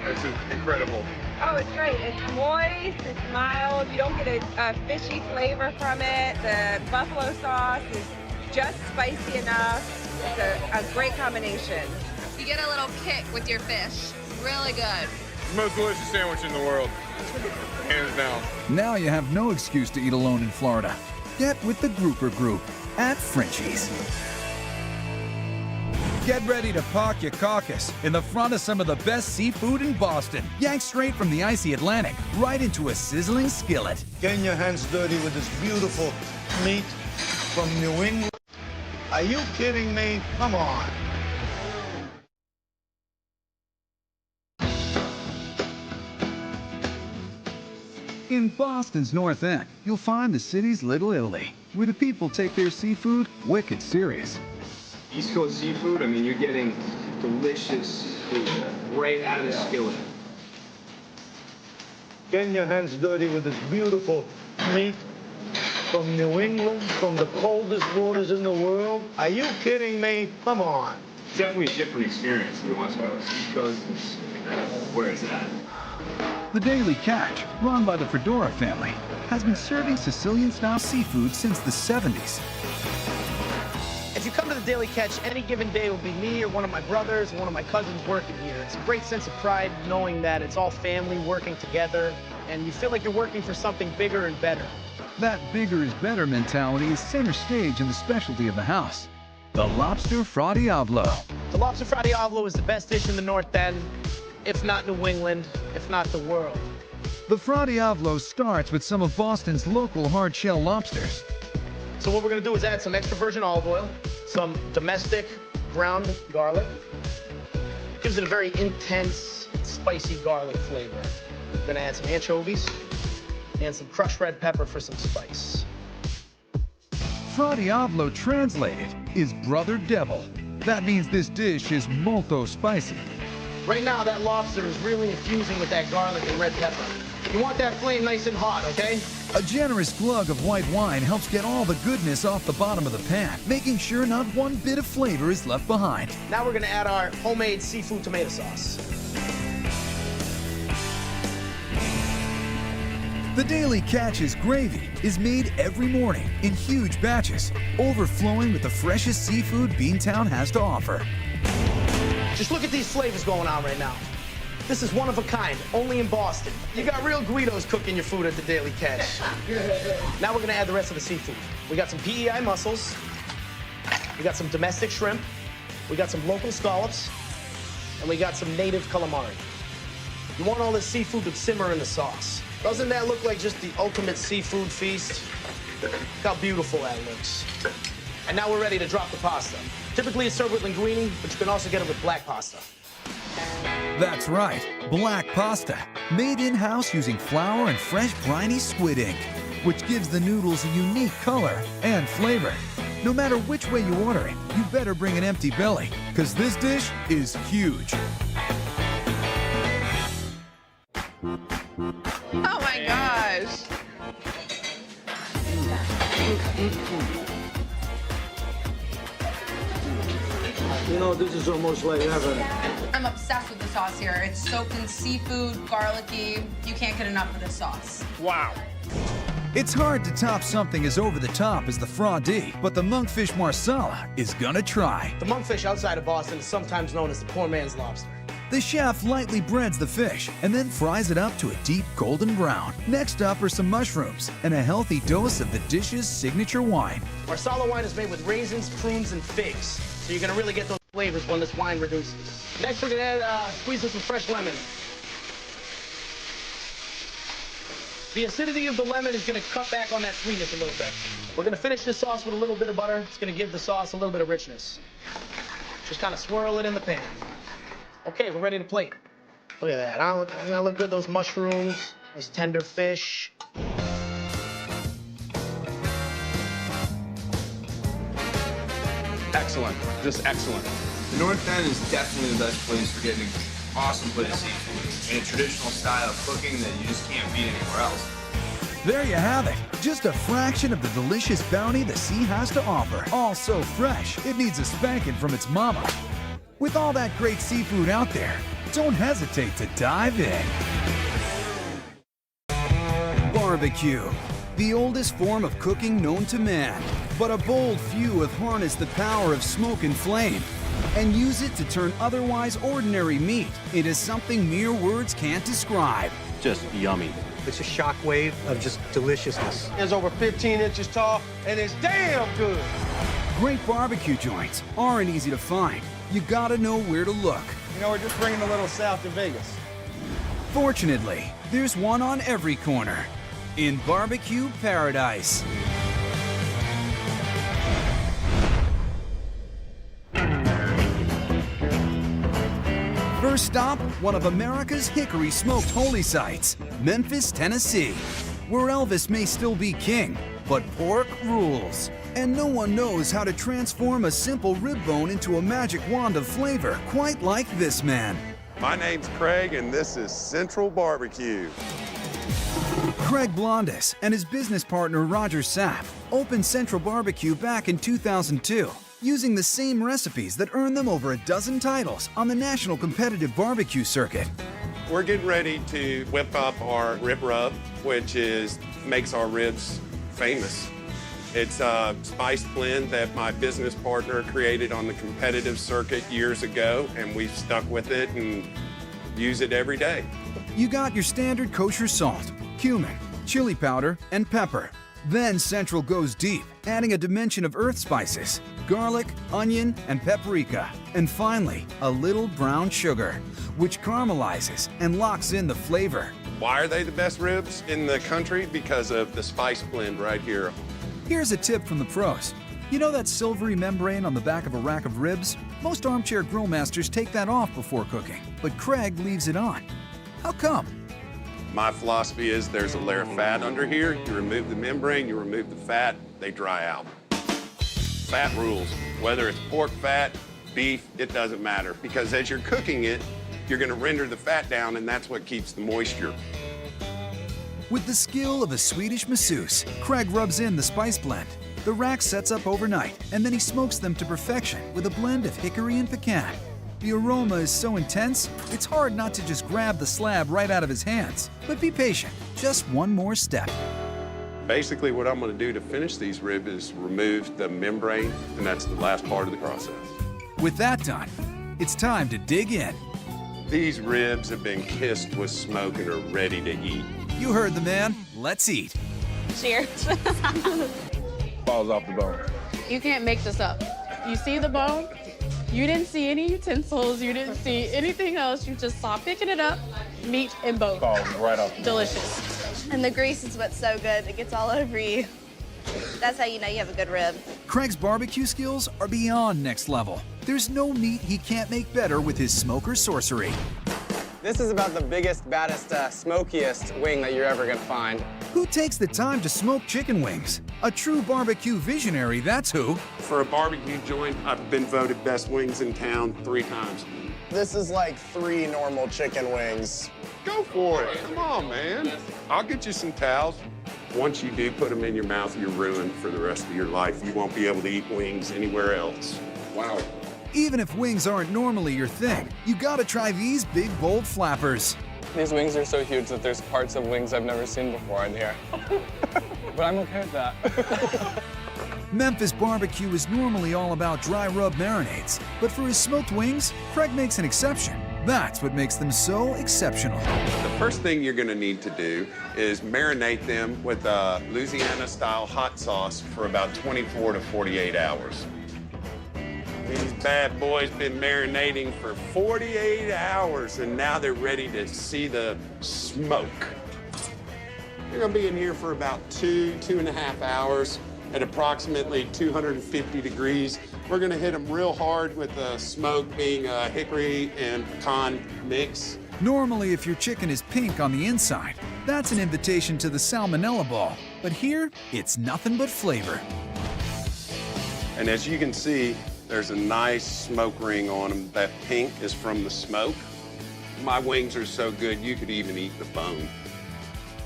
It's just incredible. Oh, it's great. It's moist, it's mild. You don't get a fishy flavor from it. The buffalo sauce is just spicy enough. It's a great combination. You get a little kick with your fish. Really good. The most delicious sandwich in the world. Hands down. Now you have no excuse to eat alone in Florida. Get with the Grouper Group at Frenchie's. Get ready to park your carcass in the front of some of the best seafood in Boston. Yanked straight from the icy Atlantic, right into a sizzling skillet. Getting your hands dirty with this beautiful meat from New England. Are you kidding me? Come on. In Boston's North End, you'll find the city's Little Italy, where the people take their seafood wicked serious. East Coast seafood, I mean, you're getting delicious food right out of the skillet. Getting your hands dirty with this beautiful meat from New England, from the coldest waters in the world. Are you kidding me? Come on. It's definitely a different experience than the West Coast. East Coast is where it's at. The Daily Catch, run by the Fedora family, has been serving Sicilian-style seafood since the 70s. If you come to the Daily Catch, any given day will be me or one of my brothers or one of my cousins working here. It's a great sense of pride knowing that it's all family working together, and you feel like you're working for something bigger and better. That bigger is better mentality is center stage in the specialty of the house, the Lobster Fra Diavolo. The Lobster Fra Diavolo is the best dish in the North End, if not New England, if not the world. The Fra Diavolo starts with some of Boston's local hard-shell lobsters. So what we're gonna do is add some extra virgin olive oil, some domestic ground garlic. Gives it a very intense, spicy garlic flavor. We're gonna add some anchovies and some crushed red pepper for some spice. Fra Diavolo translated is Brother Devil. That means this dish is molto spicy. Right now, that lobster is really infusing with that garlic and red pepper. You want that flame nice and hot, okay? A generous glug of white wine helps get all the goodness off the bottom of the pan, making sure not one bit of flavor is left behind. Now we're gonna add our homemade seafood tomato sauce. The Daily Catch's gravy is made every morning in huge batches, overflowing with the freshest seafood Beantown has to offer. Just look at these flavors going on right now. This is one of a kind, only in Boston. You got real Guidos cooking your food at the Daily Catch. Now we're gonna add the rest of the seafood. We got some PEI mussels. We got some domestic shrimp. We got some local scallops. And we got some native calamari. You want all this seafood to simmer in the sauce. Doesn't that look like just the ultimate seafood feast? Look how beautiful that looks. And now we're ready to drop the pasta. Typically it's served with linguine, but you can also get it with black pasta. That's right, black pasta, made in-house using flour and fresh briny squid ink, which gives the noodles a unique color and flavor. No matter which way you order it, you better bring an empty belly, because this dish is huge. Oh my gosh. You know, this is almost like heaven. I'm obsessed with the sauce here. It's soaked in seafood, garlicky. You can't get enough of this sauce. Wow. It's hard to top something as over-the-top as the Fra Di, but the monkfish marsala is gonna try. The monkfish outside of Boston is sometimes known as the poor man's lobster. The chef lightly breads the fish and then fries it up to a deep golden brown. Next up are some mushrooms and a healthy dose of the dish's signature wine. Marsala wine is made with raisins, prunes, and figs, so you're gonna really get those flavors when this wine reduces. Next, we're gonna add, squeeze in some fresh lemon. The acidity of the lemon is gonna cut back on that sweetness a little bit. We're gonna finish this sauce with a little bit of butter. It's gonna give the sauce a little bit of richness. Just kind of swirl it in the pan. Okay, we're ready to plate. Look at that. I look good. Those mushrooms, those tender fish. Excellent, just excellent. The North End is definitely the best place for getting an awesome plate of seafood in a traditional style of cooking that you just can't beat anywhere else. There you have it. Just a fraction of the delicious bounty the sea has to offer. All so fresh, it needs a spanking from its mama. With all that great seafood out there, don't hesitate to dive in. Barbecue, the oldest form of cooking known to man. But a bold few have harnessed the power of smoke and flame and use it to turn otherwise ordinary meat into something mere words can't describe. Just yummy. It's a shockwave of just deliciousness. It's over 15 inches tall, and it's damn good. Great barbecue joints aren't easy to find. You gotta know where to look. You know, we're just bringing a little south to Vegas. Fortunately, there's one on every corner in barbecue paradise. First stop, one of America's hickory smoked holy sites, Memphis, Tennessee, where Elvis may still be king, but pork rules. And no one knows how to transform a simple rib bone into a magic wand of flavor quite like this man. My name's Craig, and this is Central Barbecue. Craig Blondes and his business partner Roger Sapp opened Central Barbecue back in 2002, using the same recipes that earned them over a dozen titles on the national competitive barbecue circuit. We're getting ready to whip up our rib rub, which makes our ribs famous. It's a spice blend that my business partner created on the competitive circuit years ago, and we've stuck with it and use it every day. You got your standard kosher salt, cumin, chili powder, and pepper. Then Central goes deep, adding a dimension of earth spices, garlic, onion, and paprika. And finally, a little brown sugar, which caramelizes and locks in the flavor. Why are they the best ribs in the country? Because of the spice blend right here. Here's a tip from the pros. You know that silvery membrane on the back of a rack of ribs? Most armchair grill masters take that off before cooking, but Craig leaves it on. How come? My philosophy is there's a layer of fat under here. You remove the membrane, you remove the fat, they dry out. Fat rules. Whether it's pork fat, beef, it doesn't matter. Because as you're cooking it, you're gonna render the fat down, and that's what keeps the moisture. With the skill of a Swedish masseuse, Craig rubs in the spice blend. The rack sets up overnight, and then he smokes them to perfection with a blend of hickory and pecan. The aroma is so intense, it's hard not to just grab the slab right out of his hands. But be patient, just one more step. Basically, what I'm gonna do to finish these ribs is remove the membrane, and that's the last part of the process. With that done, it's time to dig in. These ribs have been kissed with smoke and are ready to eat. You heard the man, let's eat. Cheers. Falls off the bone. You can't make this up. You see the bone? You didn't see any utensils. You didn't see anything else. You just saw picking it up, meat and bone. Falls right off. Delicious. And the grease is what's so good. It gets all over you. That's how you know you have a good rib. Craig's barbecue skills are beyond next level. There's no meat he can't make better with his smoker sorcery. This is about the biggest, baddest, smokiest wing that you're ever gonna find. Who takes the time to smoke chicken wings? A true barbecue visionary, that's who. For a barbecue joint, I've been voted best wings in town 3 times. This is like 3 normal chicken wings. Go for it. Come on, man. I'll get you some towels. Once you do put them in your mouth, you're ruined for the rest of your life. You won't be able to eat wings anywhere else. Wow. Even if wings aren't normally your thing, you gotta try these big, bold flappers. These wings are so huge that there's parts of wings I've never seen before in here. But I'm okay with that. Memphis barbecue is normally all about dry rub marinades, but for his smoked wings, Craig makes an exception. That's what makes them so exceptional. The first thing you're gonna need to do is marinate them with a Louisiana-style hot sauce for about 24 to 48 hours. These bad boys been marinating for 48 hours, and now they're ready to see the smoke. They're gonna be in here for about 2.5 hours. at approximately 250 degrees. We're gonna hit them real hard with the smoke being a hickory and pecan mix. Normally, if your chicken is pink on the inside, that's an invitation to the salmonella ball. But here, it's nothing but flavor. And as you can see, there's a nice smoke ring on them. That pink is from the smoke. My wings are so good, you could even eat the bone.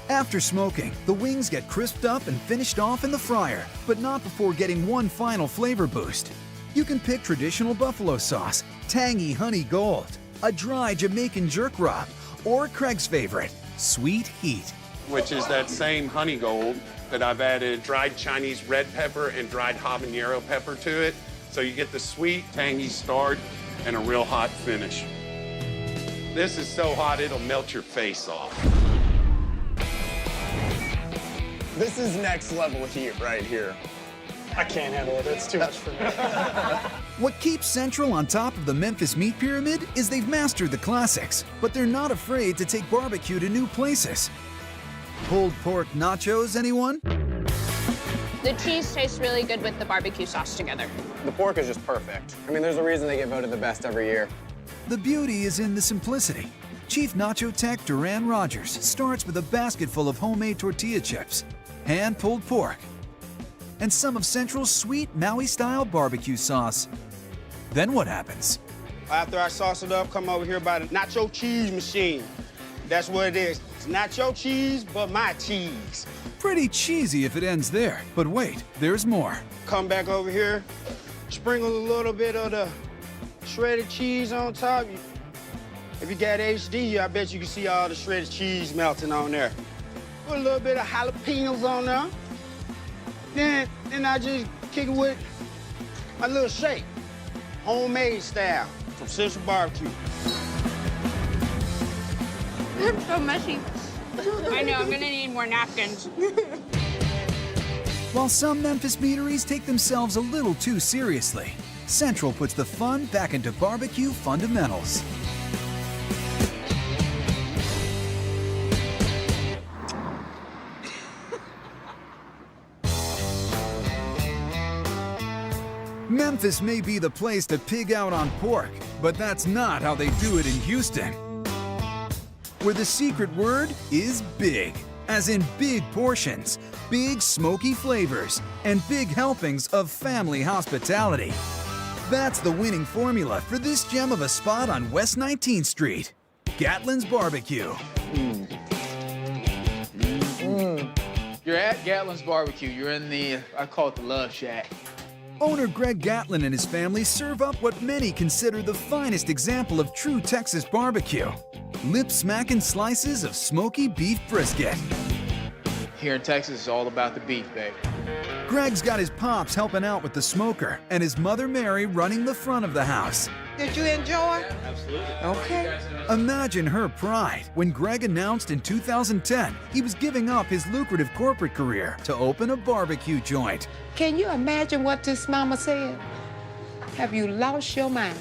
After smoking, the wings get crisped up and finished off in the fryer, but not before getting one final flavor boost. You can pick traditional buffalo sauce, tangy honey gold, a dry Jamaican jerk rub, or Craig's favorite, sweet heat. Which is that same honey gold that I've added dried Chinese red pepper and dried habanero pepper to it. So you get the sweet, tangy start and a real hot finish. This is so hot, it'll melt your face off. This is next level heat right here. I can't handle it. It's too much for me. What keeps Central on top of the Memphis Meat Pyramid is they've mastered the classics, but they're not afraid to take barbecue to new places. Pulled pork nachos, anyone? The cheese tastes really good with the barbecue sauce together. The pork is just perfect. I mean, there's a reason they get voted the best every year. The beauty is in the simplicity. Chief Nacho Tech Duran Rogers starts with a basket full of homemade tortilla chips, hand-pulled pork, and some of Central's sweet Maui-style barbecue sauce. Then what happens? After I sauce it up, come over here by the nacho cheese machine. That's what it is. It's nacho cheese, but my cheese. Pretty cheesy if it ends there, but wait, there's more. Come back over here, sprinkle a little bit of the shredded cheese on top. If you got HD, I bet you can see all the shredded cheese melting on there. Put a little bit of jalapenos on there. Then I just kick it with a little shake, homemade style from Central Barbecue. I'm so messy. I know, I'm gonna need more napkins. While some Memphis meaderies take themselves a little too seriously, Central puts the fun back into barbecue fundamentals. Memphis may be the place to pig out on pork, but that's not how they do it in Houston, where the secret word is big, as in big portions, big smoky flavors, and big helpings of family hospitality. That's the winning formula for this gem of a spot on West 19th Street, Gatlin's Barbecue. You're at Gatlin's Barbecue. You're in the, I call it the Love Shack. Owner Greg Gatlin and his family serve up what many consider the finest example of true Texas barbecue. Lip-smacking slices of smoky beef brisket. Here in Texas, it's all about the beef, baby. Greg's got his pops helping out with the smoker and his mother Mary running the front of the house. Did you enjoy? Absolutely. Okay. Imagine her pride when Greg announced in 2010 he was giving up his lucrative corporate career to open a barbecue joint. Can you imagine what this mama said? Have you lost your mind?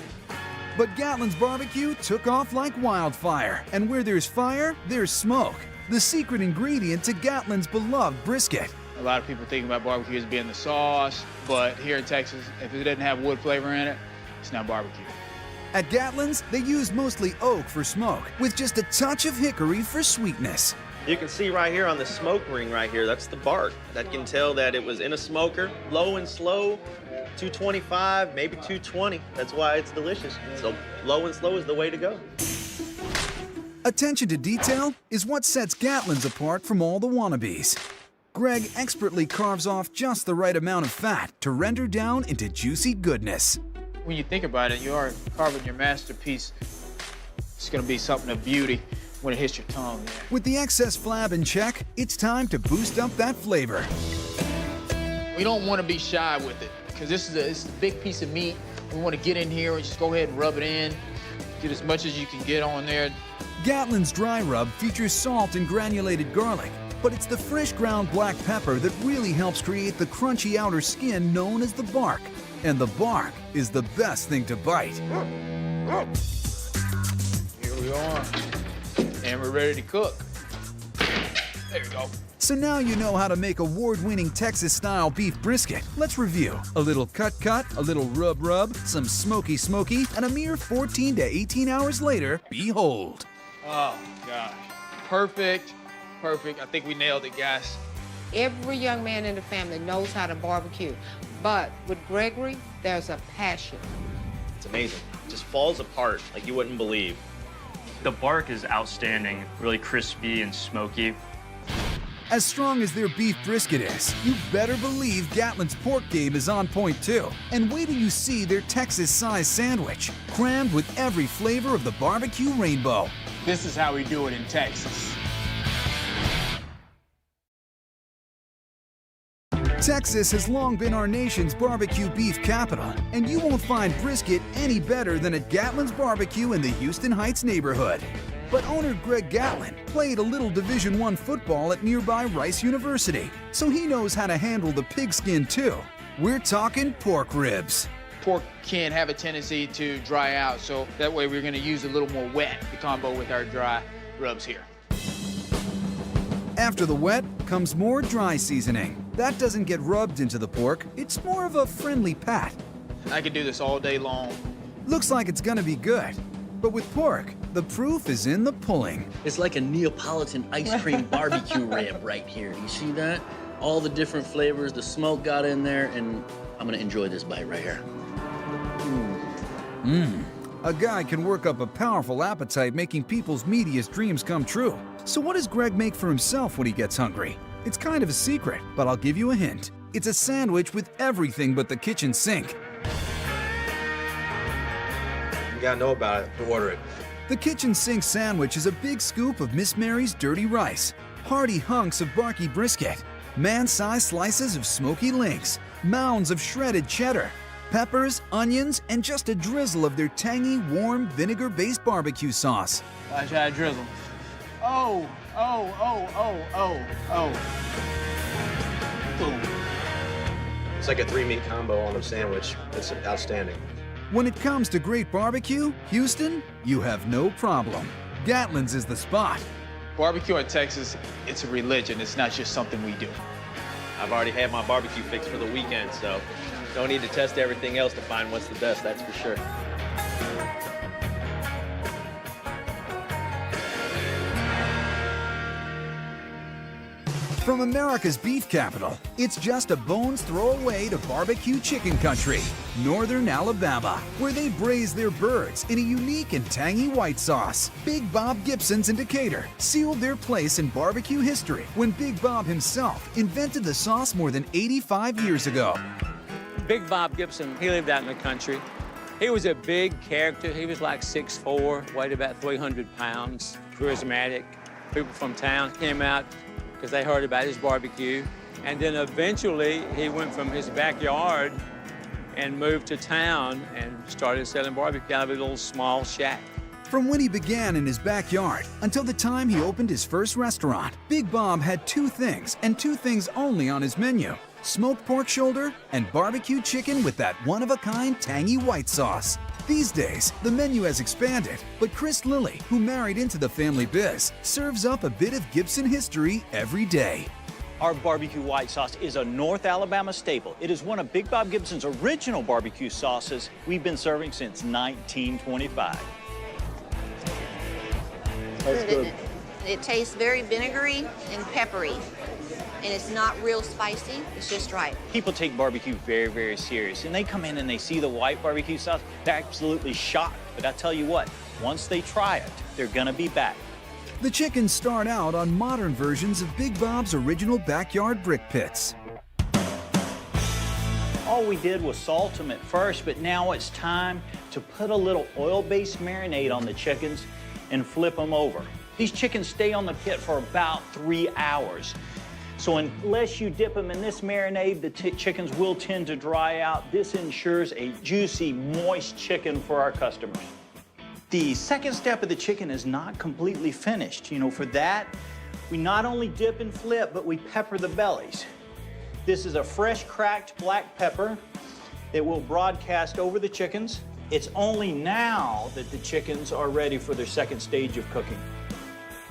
But Gatlin's Barbecue took off like wildfire, and where there's fire, there's smoke. The secret ingredient to Gatlin's beloved brisket. A lot of people think about barbecue as being the sauce, but here in Texas, if it doesn't have wood flavor in it, it's not barbecue. At Gatlin's, they use mostly oak for smoke, with just a touch of hickory for sweetness. You can see right here on the smoke ring right here, that's the bark. That can tell that it was in a smoker, low and slow, 225, maybe 220. That's why it's delicious. So low and slow is the way to go. Attention to detail is what sets Gatlin's apart from all the wannabes. Greg expertly carves off just the right amount of fat to render down into juicy goodness. When you think about it, you are carving your masterpiece. It's gonna be something of beauty when it hits your tongue. Yeah. With the excess flab in check, it's time to boost up that flavor. We don't want to be shy with it, because this is a big piece of meat. We want to get in here and just go ahead and rub it in. Get as much as you can get on there. Gatlin's dry rub features salt and granulated garlic, but it's the fresh ground black pepper that really helps create the crunchy outer skin known as the bark. And the bark is the best thing to bite. Here we are. And we're ready to cook. There you go. So now you know how to make award-winning Texas-style beef brisket. Let's review. A little cut, a little rub, some smoky, and a mere 14 to 18 hours later, behold. Oh, gosh. Perfect. I think we nailed it, guys. Every young man in the family knows how to barbecue. But with Gregory, there's a passion. It's amazing. It just falls apart like you wouldn't believe. The bark is outstanding, really crispy and smoky. As strong as their beef brisket is, you better believe Gatlin's pork game is on point too. And wait till you see their Texas-sized sandwich, crammed with every flavor of the barbecue rainbow. This is how we do it in Texas. Texas has long been our nation's barbecue beef capital, and you won't find brisket any better than at Gatlin's Barbecue in the Houston Heights neighborhood. But owner Greg Gatlin played a little Division I football at nearby Rice University, so he knows how to handle the pigskin too. We're talking pork ribs. Pork can have a tendency to dry out, so that way we're gonna use a little more wet to combo with our dry rubs here. After the wet comes more dry seasoning. That doesn't get rubbed into the pork, it's more of a friendly pat. I could do this all day long. Looks like it's gonna be good. But with pork, the proof is in the pulling. It's like a Neapolitan ice cream barbecue rib right here. You see that? All the different flavors, the smoke got in there, and I'm gonna enjoy this bite right here. A guy can work up a powerful appetite, making people's meatiest dreams come true. So what does Greg make for himself when he gets hungry? It's kind of a secret, but I'll give you a hint. It's a sandwich with everything but the kitchen sink. You gotta know about it to order it. The kitchen sink sandwich is a big scoop of Miss Mary's dirty rice, hearty hunks of barky brisket, man-sized slices of smoky links, mounds of shredded cheddar, peppers, onions, and just a drizzle of their tangy, warm, vinegar-based barbecue sauce. I try to drizzle. Oh. Boom. It's like a 3-meat combo on a sandwich. It's outstanding. When it comes to great barbecue, Houston, you have no problem. Gatlin's is the spot. Barbecue in Texas, it's a religion. It's not just something we do. I've already had my barbecue fix for the weekend, so don't need to test everything else to find what's the best, that's for sure. From America's beef capital, it's just a bone's throw away to barbecue chicken country, Northern Alabama, where they braise their birds in a unique and tangy white sauce. Big Bob Gibson's in Decatur sealed their place in barbecue history when Big Bob himself invented the sauce more than 85 years ago. Big Bob Gibson, he lived out in the country. He was a big character. He was like 6'4", weighed about 300 pounds, charismatic. People from town came out because they heard about his barbecue. And then eventually he went from his backyard and moved to town and started selling barbecue out of a little small shack. From when he began in his backyard until the time he opened his first restaurant, Big Bob had two things and two things only on his menu: smoked pork shoulder and barbecue chicken with that one-of-a-kind tangy white sauce. These days, the menu has expanded, but Chris Lilly, who married into the family biz, serves up a bit of Gibson history every day. Our barbecue white sauce is a North Alabama staple. It is one of Big Bob Gibson's original barbecue sauces we've been serving since 1925. That's good. It tastes very vinegary and peppery. And it's not real spicy, it's just right. People take barbecue very, very serious, and they come in and they see the white barbecue sauce, they're absolutely shocked. But I tell you what, once they try it, they're gonna be back. The chickens start out on modern versions of Big Bob's original backyard brick pits. All we did was salt them at first, but now it's time to put a little oil-based marinade on the chickens and flip them over. These chickens stay on the pit for about 3 hours. So unless you dip them in this marinade, the chickens will tend to dry out. This ensures a juicy, moist chicken for our customers. The second step of the chicken is not completely finished. You know, for that, we not only dip and flip, but we pepper the bellies. This is a fresh cracked black pepper that will broadcast over the chickens. It's only now that the chickens are ready for their second stage of cooking.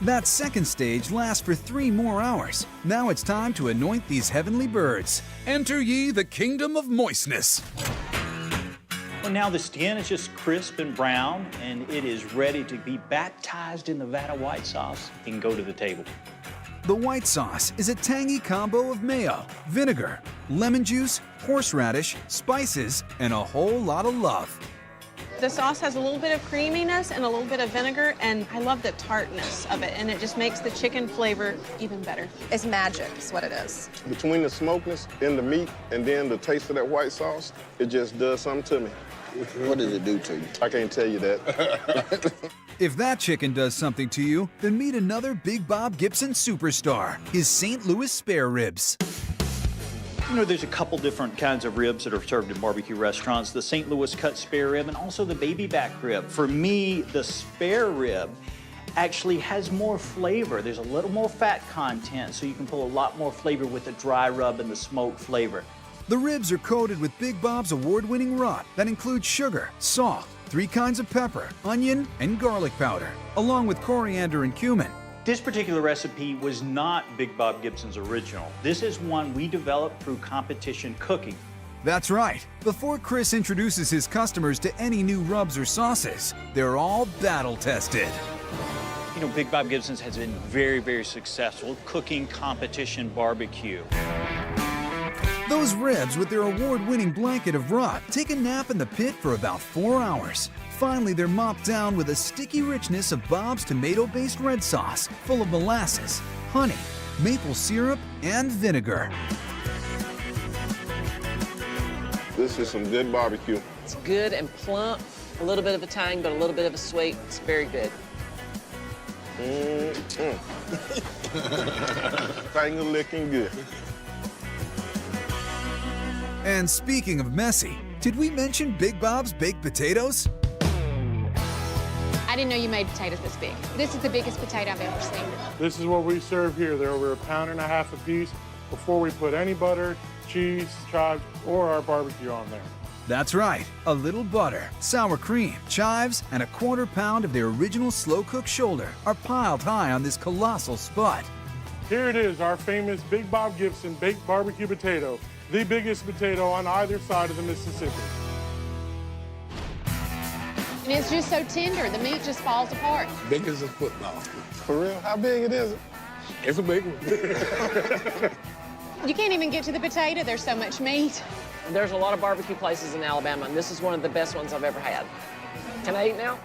That second stage lasts for 3 more hours. Now it's time to anoint these heavenly birds. Enter ye the kingdom of moistness. Well, now the skin is just crisp and brown, and it is ready to be baptized in the vat of white sauce and go to the table. The white sauce is a tangy combo of mayo, vinegar, lemon juice, horseradish, spices, and a whole lot of love. The sauce has a little bit of creaminess and a little bit of vinegar, and I love the tartness of it, and it just makes the chicken flavor even better. It's magic, is what it is. Between the smokiness in the meat and then the taste of that white sauce, it just does something to me. What does it do to you? I can't tell you that. If that chicken does something to you, then meet another Big Bob Gibson superstar, his St. Louis spare ribs. You know, there's a couple different kinds of ribs that are served in barbecue restaurants, the St. Louis cut spare rib and also the baby back rib. For me, the spare rib actually has more flavor. There's a little more fat content, so you can pull a lot more flavor with the dry rub and the smoked flavor. The ribs are coated with Big Bob's award-winning rub that includes sugar, salt, 3 kinds of pepper, onion, and garlic powder, along with coriander and cumin. This particular recipe was not Big Bob Gibson's original. This is one we developed through competition cooking. That's right. Before Chris introduces his customers to any new rubs or sauces, they're all battle-tested. You know, Big Bob Gibson's has been very, very successful cooking competition barbecue. Those ribs with their award-winning blanket of rub take a nap in the pit for about 4 hours. Finally, they're mopped down with a sticky richness of Bob's tomato-based red sauce, full of molasses, honey, maple syrup, and vinegar. This is some good barbecue. It's good and plump, a little bit of a tang, but a little bit of a sweet. It's very good. Finger-licking good. And speaking of messy, did we mention Big Bob's baked potatoes? I didn't know you made potatoes this big. This is the biggest potato I've ever seen. This is what we serve here. They're over 1.5 pounds a piece before we put any butter, cheese, chives, or our barbecue on there. That's right, a little butter, sour cream, chives, and a 1/4 pound of their original slow-cooked shoulder are piled high on this colossal spud. Here it is, our famous Big Bob Gibson baked barbecue potato, the biggest potato on either side of the Mississippi. And it's just so tender, the meat just falls apart. Big as a football. For real? How big it is? It's a big one. You can't even get to the potato, there's so much meat. There's a lot of barbecue places in Alabama, and this is one of the best ones I've ever had. Can I eat now?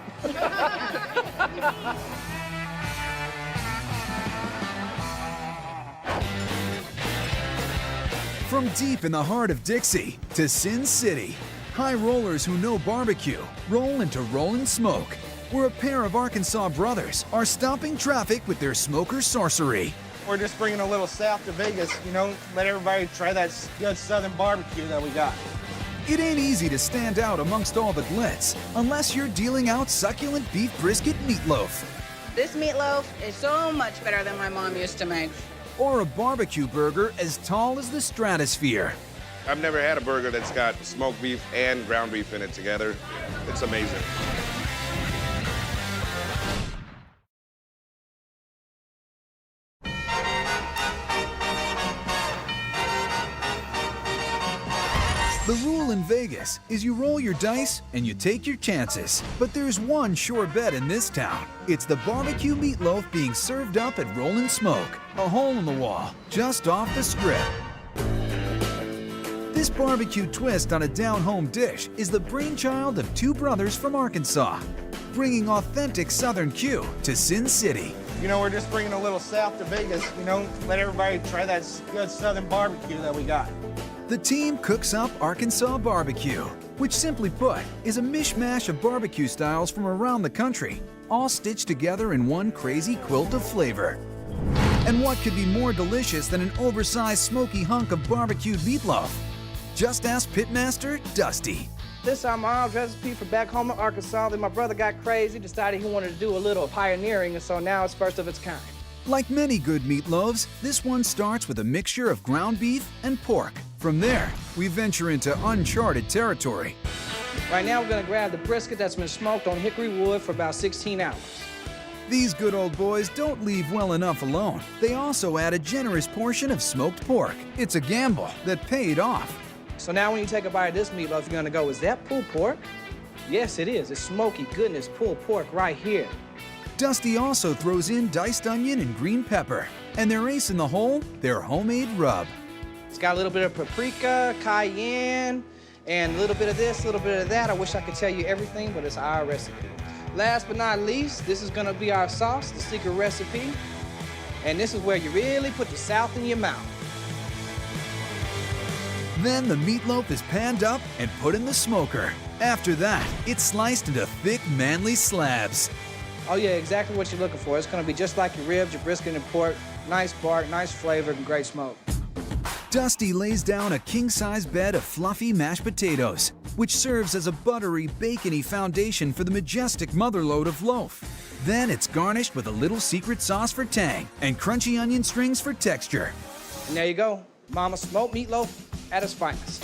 From deep in the heart of Dixie to Sin City, high rollers who know barbecue roll into Rollin' Smoke, where a pair of Arkansas brothers are stopping traffic with their smoker sorcery. We're just bringing a little south to Vegas, you know, let everybody try that good southern barbecue that we got. It ain't easy to stand out amongst all the glitz unless you're dealing out succulent beef brisket meatloaf. This meatloaf is so much better than my mom used to make. Or a barbecue burger as tall as the stratosphere. I've never had a burger that's got smoked beef and ground beef in it together. It's amazing. The rule in Vegas is you roll your dice and you take your chances. But there's one sure bet in this town. It's the barbecue meatloaf being served up at Rollin' Smoke, a hole in the wall, just off the strip. This barbecue twist on a down-home dish is the brainchild of 2 brothers from Arkansas, bringing authentic Southern Q to Sin City. You know, we're just bringing a little south to Vegas, you know, let everybody try that good southern barbecue that we got. The team cooks up Arkansas barbecue, which simply put is a mishmash of barbecue styles from around the country, all stitched together in one crazy quilt of flavor. And what could be more delicious than an oversized smoky hunk of barbecued meatloaf? Just ask Pitmaster Dusty. This is our mom's recipe for back home in Arkansas. Then my brother got crazy, decided he wanted to do a little pioneering, and so now it's first of its kind. Like many good meatloaves, this one starts with a mixture of ground beef and pork. From there, we venture into uncharted territory. Right now, we're gonna grab the brisket that's been smoked on hickory wood for about 16 hours. These good old boys don't leave well enough alone. They also add a generous portion of smoked pork. It's a gamble that paid off. So now when you take a bite of this meatloaf, you're gonna go, is that pulled pork? Yes, it is. It's smoky goodness pulled pork right here. Dusty also throws in diced onion and green pepper. And their ace in the hole, their homemade rub. It's got a little bit of paprika, cayenne, and a little bit of this, a little bit of that. I wish I could tell you everything, but it's our recipe. Last but not least, this is gonna be our sauce, the secret recipe. And this is where you really put the South in your mouth. Then the meatloaf is panned up and put in the smoker. After that, it's sliced into thick, manly slabs. Oh yeah, exactly what you're looking for. It's gonna be just like your ribs, your brisket, and pork. Nice bark, nice flavor, and great smoke. Dusty lays down a king-size bed of fluffy mashed potatoes, which serves as a buttery, bacony foundation for the majestic motherlode of loaf. Then it's garnished with a little secret sauce for tang and crunchy onion strings for texture. And there you go, Mama's smoked meatloaf at its finest.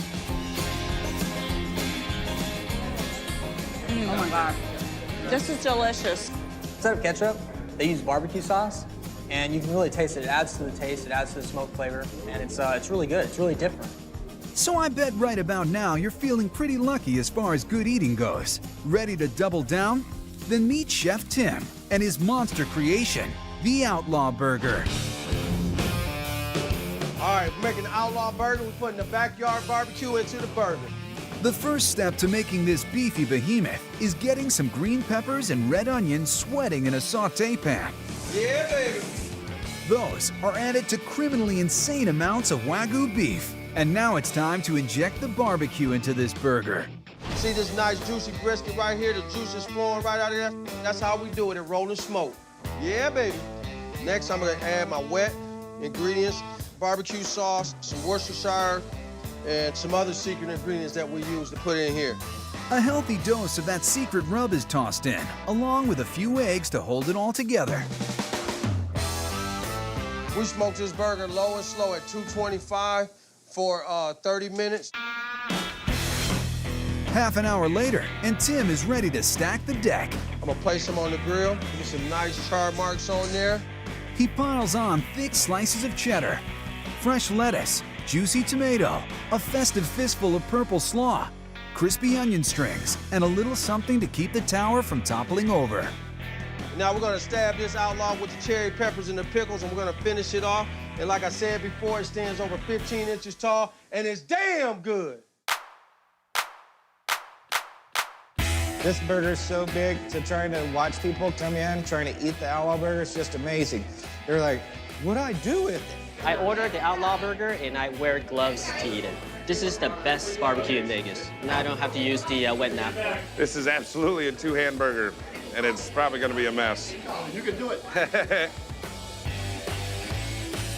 Oh my God, this is delicious. Instead of ketchup, they use barbecue sauce, and you can really taste it. It adds to the taste, it adds to the smoke flavor, and it's really good. It's really different. So I bet right about now you're feeling pretty lucky as far as good eating goes. Ready to double down? Then meet Chef Tim and his monster creation, the Outlaw Burger. All right, we're making the Outlaw Burger. We're putting the backyard barbecue into the burger. The first step to making this beefy behemoth is getting some green peppers and red onions sweating in a sauté pan. Yeah, baby. Those are added to criminally insane amounts of Wagyu beef. And now it's time to inject the barbecue into this burger. See this nice juicy brisket right here? The juice is flowing right out of there. That's how we do it in rolling smoke. Yeah, baby. Next, I'm gonna add my wet ingredients, barbecue sauce, some Worcestershire, and some other secret ingredients that we use to put in here. A healthy dose of that secret rub is tossed in, along with a few eggs to hold it all together. We smoked this burger low and slow at 225 for 30 minutes. Half an hour later, and Tim is ready to stack the deck. I'm gonna place them on the grill, get some nice char marks on there. He piles on thick slices of cheddar, fresh lettuce, juicy tomato, a festive fistful of purple slaw, crispy onion strings, and a little something to keep the tower from toppling over. Now we're gonna stab this Outlaw with the cherry peppers and the pickles, and we're gonna finish it off. And like I said before, it stands over 15 inches tall, and it's damn good. This burger is so big, so trying to watch people come in, trying to eat the Outlaw Burger is just amazing. They're like, what do I do with it? I ordered the Outlaw Burger, and I wear gloves to eat it. This is the best barbecue in Vegas, and I don't have to use the wet napkin. This is absolutely a two-hand burger, and it's probably going to be a mess. You can do it.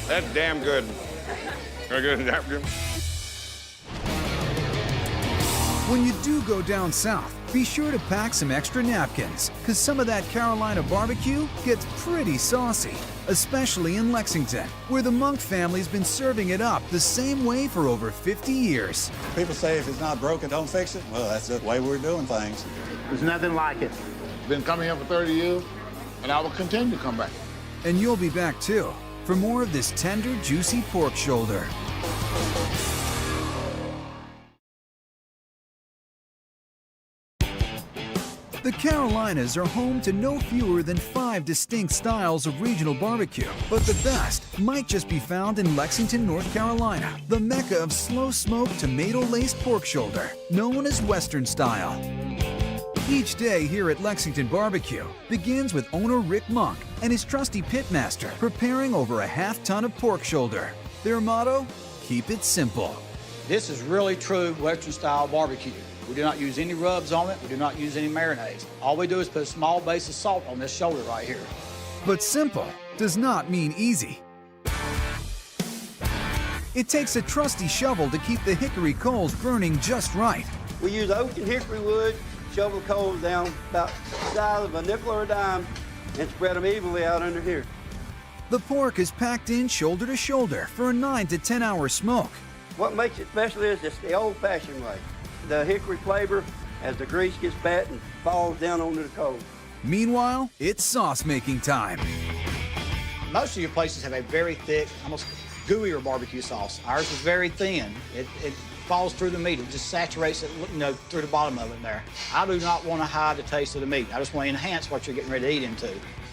That's damn good. Very good, damn good. When you do go down south, be sure to pack some extra napkins, because some of that Carolina barbecue gets pretty saucy, especially in Lexington, where the Monk family's been serving it up the same way for over 50 years. People say if it's not broken, don't fix it. Well, that's the way we're doing things. There's nothing like it. Been coming here for 30 years, and I will continue to come back. And you'll be back too, for more of this tender, juicy pork shoulder. The Carolinas are home to no fewer than 5 distinct styles of regional barbecue, but the best might just be found in Lexington, North Carolina, the mecca of slow-smoked tomato-laced pork shoulder, known as Western style. Each day here at Lexington Barbecue begins with owner Rick Monk and his trusty pitmaster preparing over a half-ton of pork shoulder. Their motto, keep it simple. This is really true Western-style barbecue. We do not use any rubs on it. We do not use any marinades. All we do is put a small base of salt on this shoulder right here. But simple does not mean easy. It takes a trusty shovel to keep the hickory coals burning just right. We use oak and hickory wood, shovel coals down about the size of a nickel or a dime, and spread them evenly out under here. The pork is packed in shoulder to shoulder for a 9 to 10 hour smoke. What makes it special is it's the old-fashioned way. The hickory flavor as the grease gets fat and falls down onto the coal. Meanwhile, it's sauce making time. Most of your places have a very thick, almost gooier barbecue sauce. Ours is very thin. It falls through the meat. It just saturates it, through the bottom of it there. I do not want to hide the taste of the meat. I just want to enhance what you're getting ready to eat into.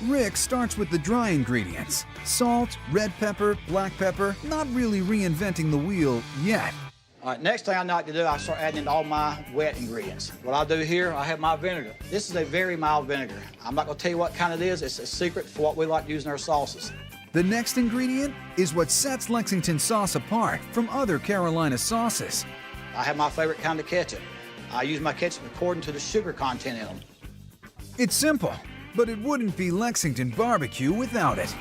Rick starts with the dry ingredients. Salt, red pepper, black pepper, not really reinventing the wheel yet. All right, next thing I like to do, I start adding in all my wet ingredients. What I do here, I have my vinegar. This is a very mild vinegar. I'm not gonna tell you what kind it is. It's a secret for what we like to use in our sauces. The next ingredient is what sets Lexington sauce apart from other Carolina sauces. I have my favorite kind of ketchup. I use my ketchup according to the sugar content in them. It's simple, but it wouldn't be Lexington barbecue without it.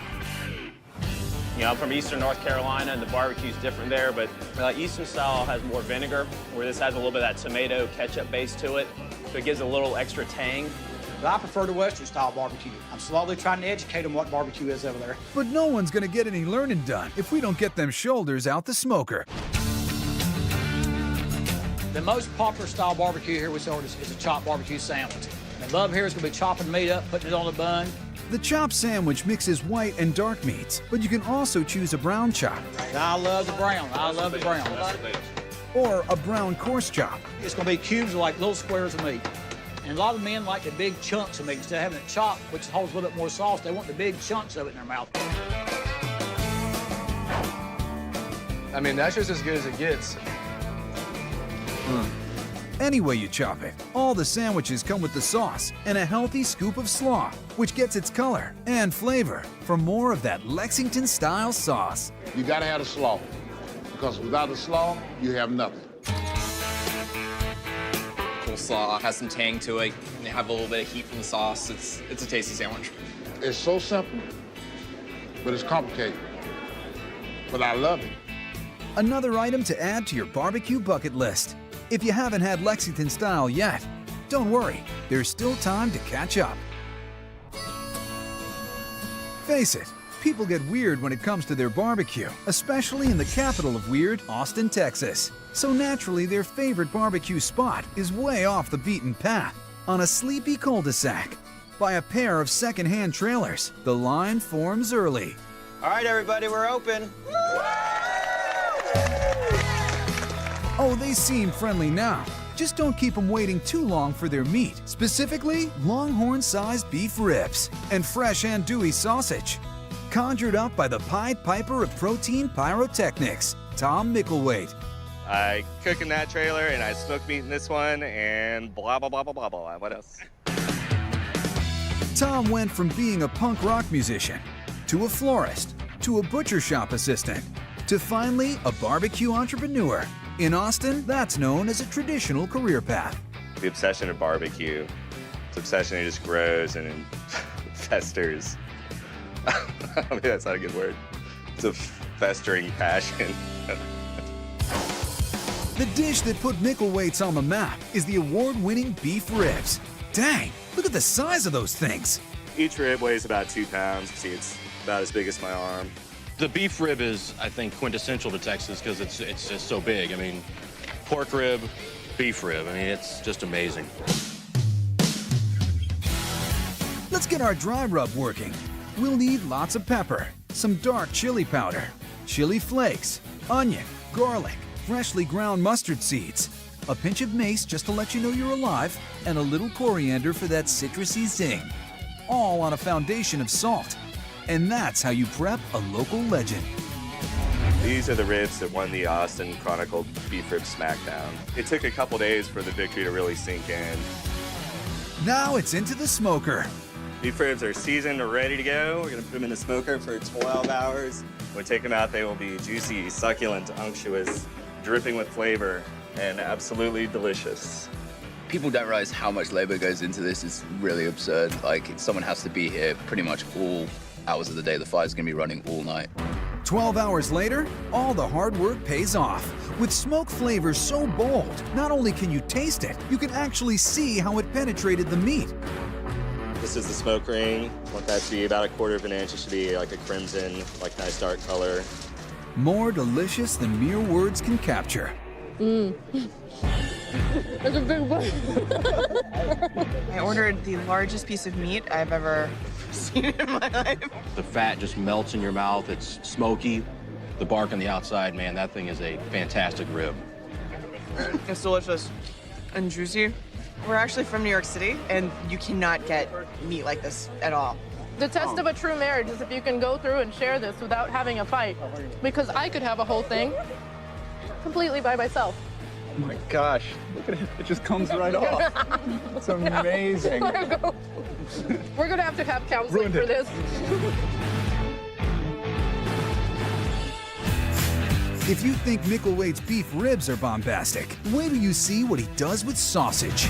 You know, I'm from Eastern North Carolina, and the barbecue's different there, but Eastern style has more vinegar, where this has a little bit of that tomato ketchup base to it, so it gives a little extra tang. But I prefer the Western style barbecue. I'm slowly trying to educate them what barbecue is over there. But no one's gonna get any learning done if we don't get them shoulders out the smoker. The most popular style barbecue here we sell is a chopped barbecue sandwich. And love here is gonna be chopping meat up, putting it on a bun. The chopped sandwich mixes white and dark meats, but you can also choose a brown chop. I love the brown. I love the brown. Or a brown coarse chop. It's gonna be cubes like little squares of meat. And a lot of men like the big chunks of meat instead of having it chopped, which holds a little bit more sauce. They want the big chunks of it in their mouth. I mean, that's just as good as it gets. Any way you chop it, all the sandwiches come with the sauce and a healthy scoop of slaw, which gets its color and flavor for more of that Lexington-style sauce. You gotta have the slaw, because without the slaw, you have nothing. Slaw has some tang to it, and they have a little bit of heat from the sauce. It's a tasty sandwich. It's so simple, but it's complicated. But I love it. Another item to add to your barbecue bucket list. If you haven't had Lexington style yet, don't worry, there's still time to catch up. Face it, people get weird when it comes to their barbecue, especially in the capital of weird, Austin, Texas. So naturally, their favorite barbecue spot is way off the beaten path, on a sleepy cul-de-sac. By a pair of second-hand trailers, the line forms early. All right, everybody, we're open. Oh, they seem friendly now. Just don't keep them waiting too long for their meat, specifically longhorn-sized beef ribs and fresh andouille sausage. Conjured up by the Pied Piper of protein pyrotechnics, Tom Mickelwaite. I cook in that trailer, and I smoke meat in this one, and blah, blah, blah, blah, blah, blah. What else? Tom went from being a punk rock musician, to a florist, to a butcher shop assistant, to finally a barbecue entrepreneur. In Austin, that's known as a traditional career path. The obsession of barbecue. It's obsession that just grows and festers. I mean, that's not a good word. It's a festering passion. The dish that put Mickelwaite's on the map is the award-winning beef ribs. Dang, look at the size of those things. Each rib weighs about 2 pounds. See, it's about as big as my arm. The beef rib is, I think, quintessential to Texas because it's just so big. I mean, pork rib, beef rib. I mean, it's just amazing. Let's get our dry rub working. We'll need lots of pepper, some dark chili powder, chili flakes, onion, garlic, freshly ground mustard seeds, a pinch of mace just to let you know you're alive, and a little coriander for that citrusy zing. All on a foundation of salt. And that's how you prep a local legend. These are the ribs that won the Austin Chronicle Beef Rib Smackdown. It took a couple days for the victory to really sink in. Now it's into the smoker. Beef ribs are seasoned or ready to go. We're gonna put them in the smoker for 12 hours. When we take them out, they will be juicy, succulent, unctuous, dripping with flavor, and absolutely delicious. People don't realize how much labor goes into this. It's really absurd. Like, someone has to be here pretty much all hours of the day. The fire's gonna be running all night. 12 hours later, all the hard work pays off. With smoke flavors so bold, not only can you taste it, you can actually see how it penetrated the meat. This is the smoke ring. I want that to be about 1/4 of an inch. It should be like a crimson, like nice dark color. More delicious than mere words can capture. That's a big bite. I ordered the largest piece of meat I've ever seen in my life. The fat just melts in your mouth. It's smoky. The bark on the outside, man, that thing is a fantastic rib. It's delicious and juicy. We're actually from New York City, and you cannot get meat like this at all. The test of a true marriage is if you can go through and share this without having a fight. Because I could have a whole thing completely by myself. Oh my gosh, look at it. It just comes right off. It's amazing. We're going to have counseling for this. If you think Mickelwait's beef ribs are bombastic, wait till you see what he does with sausage.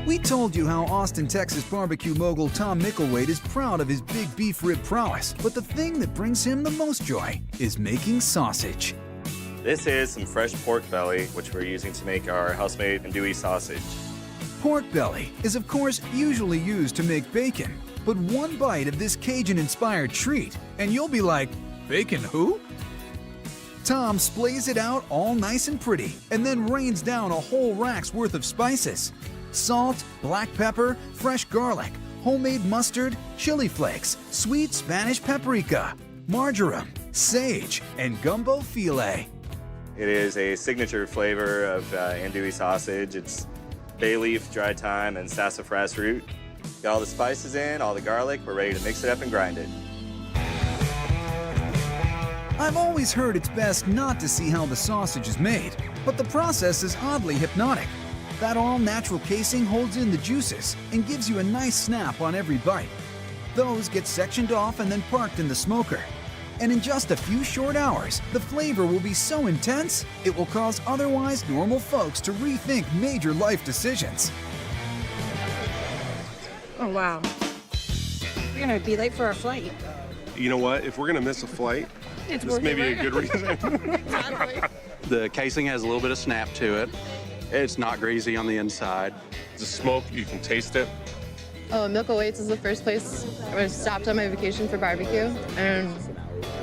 We told you how Austin, Texas barbecue mogul Tom Mickelwait is proud of his big beef rib prowess, but the thing that brings him the most joy is making sausage. This is some fresh pork belly, which we're using to make our house-made andouille sausage. Pork belly is of course usually used to make bacon, but one bite of this Cajun-inspired treat and you'll be like, bacon who? Tom splays it out all nice and pretty and then rains down a whole rack's worth of spices. Salt, black pepper, fresh garlic, homemade mustard, chili flakes, sweet Spanish paprika, marjoram, sage, and gumbo filet. It is a signature flavor of andouille sausage. It's bay leaf, dry thyme, and sassafras root. Got all the spices in, all the garlic. We're ready to mix it up and grind it. I've always heard it's best not to see how the sausage is made, but the process is oddly hypnotic. That all-natural casing holds in the juices and gives you a nice snap on every bite. Those get sectioned off and then parked in the smoker. And in just a few short hours, the flavor will be so intense, it will cause otherwise normal folks to rethink major life decisions. Oh, wow. We're gonna be late for our flight. You know what? If we're gonna miss a flight, It's this may be a good reason. Exactly. The casing has a little bit of snap to it. It's not greasy on the inside. The smoke, you can taste it. Oh, Mickelwait's is the first place I stopped on my vacation for barbecue, and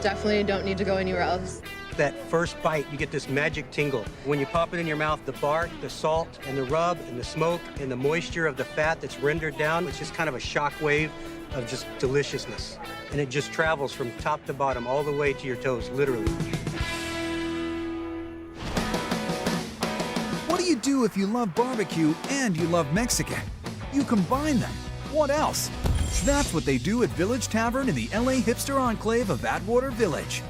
definitely don't need to go anywhere else. That first bite, you get this magic tingle. When you pop it in your mouth, the bark, the salt, and the rub, and the smoke, and the moisture of the fat that's rendered down, it's just kind of a shock wave of just deliciousness. And it just travels from top to bottom all the way to your toes, literally. What do you do if you love barbecue and you love Mexican? You combine them. What else? That's what they do at Village Tavern in the LA hipster enclave of Atwater Village.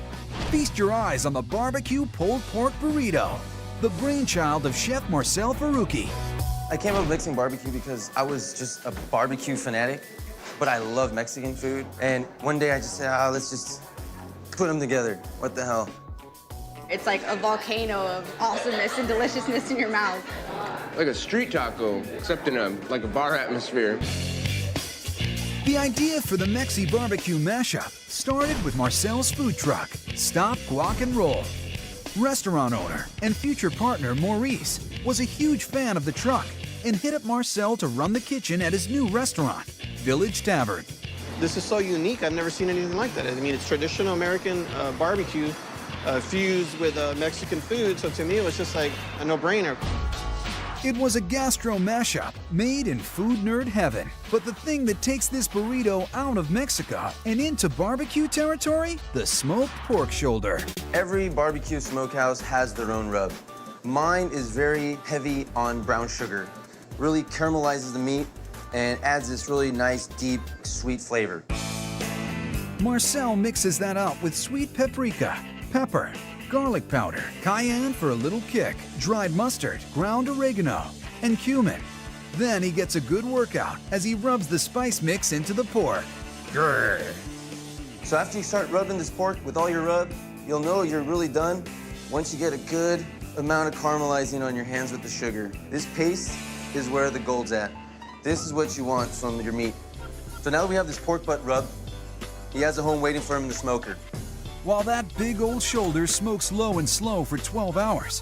Feast your eyes on the barbecue pulled pork burrito, the brainchild of Chef Marcel Faruqi. I came up mixing barbecue because I was just a barbecue fanatic, but I love Mexican food. And one day I just said, let's just put them together. What the hell? It's like a volcano of awesomeness and deliciousness in your mouth. Like a street taco, except in a bar atmosphere. The idea for the Mexi Barbecue mashup started with Marcel's food truck, Stop Guac and Roll. Restaurant owner and future partner Maurice was a huge fan of the truck and hit up Marcel to run the kitchen at his new restaurant, Village Tavern. This is so unique. I've never seen anything like that. I mean, it's traditional American barbecue fused with Mexican food, so to me it was just like a no-brainer. It was a gastro mashup made in food nerd heaven. But the thing that takes this burrito out of Mexico and into barbecue territory? The smoked pork shoulder. Every barbecue smokehouse has their own rub. Mine is very heavy on brown sugar. Really caramelizes the meat and adds this really nice, deep, sweet flavor. Marcel mixes that up with sweet paprika, pepper, garlic powder, cayenne for a little kick, dried mustard, ground oregano, and cumin. Then he gets a good workout as he rubs the spice mix into the pork. Grrr. So after you start rubbing this pork with all your rub, you'll know you're really done once you get a good amount of caramelizing on your hands with the sugar. This paste is where the gold's at. This is what you want from your meat. So now that we have this pork butt rub, he has a home waiting for him in the smoker. While that big old shoulder smokes low and slow for 12 hours,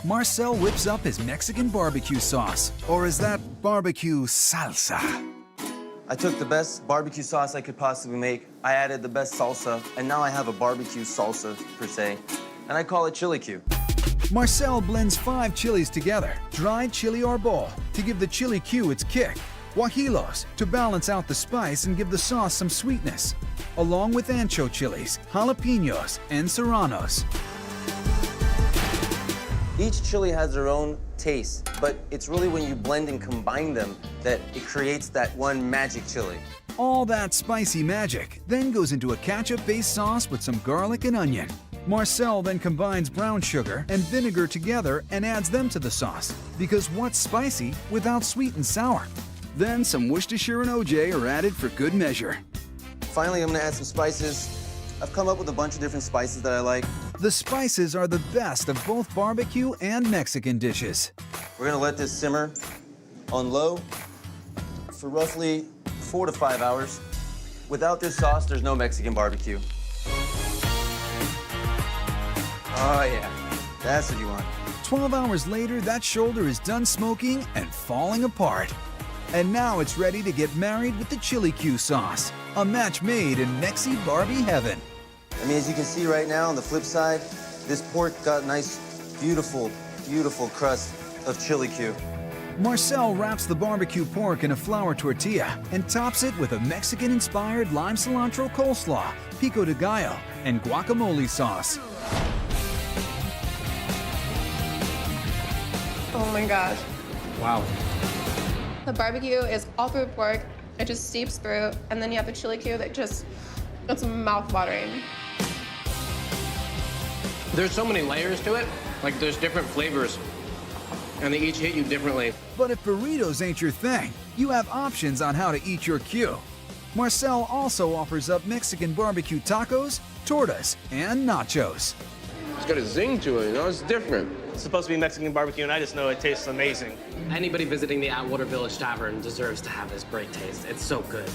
Marcel whips up his Mexican barbecue sauce, or is that barbecue salsa? I took the best barbecue sauce I could possibly make, I added the best salsa, and now I have a barbecue salsa, per se, and I call it Chili Q. Marcel blends 5 chilies together, dried chili arbol, to give the Chili Q its kick, guajilos to balance out the spice and give the sauce some sweetness, along with ancho chilies, jalapenos, and serranos. Each chili has their own taste, but it's really when you blend and combine them that it creates that one magic chili. All that spicy magic then goes into a ketchup-based sauce with some garlic and onion. Marcel then combines brown sugar and vinegar together and adds them to the sauce, because what's spicy without sweet and sour? Then some Worcestershire and OJ are added for good measure. Finally, I'm gonna add some spices. I've come up with a bunch of different spices that I like. The spices are the best of both barbecue and Mexican dishes. We're gonna let this simmer on low for roughly 4 to 5 hours. Without this sauce, there's no Mexican barbecue. Oh yeah, that's what you want. 12 hours later, that shoulder is done smoking and falling apart. And now it's ready to get married with the Chili Q sauce, a match made in Mexi Barbie heaven. I mean, as you can see right now on the flip side, this pork got a nice, beautiful, beautiful crust of Chili Q. Marcel wraps the barbecue pork in a flour tortilla and tops it with a Mexican-inspired lime cilantro coleslaw, pico de gallo, and guacamole sauce. Oh my gosh. Wow. The barbecue is all through pork. It just steeps through, and then you have the Chili Q that just, it's mouth-watering. There's so many layers to it. Like, there's different flavors, and they each hit you differently. But if burritos ain't your thing, you have options on how to eat your Q. Marcel also offers up Mexican barbecue tacos, tortas, and nachos. It's got a zing to it, you know, it's different. It's supposed to be Mexican barbecue, and I just know it tastes amazing. Anybody visiting the Atwater Village Tavern deserves to have this great taste. It's so good.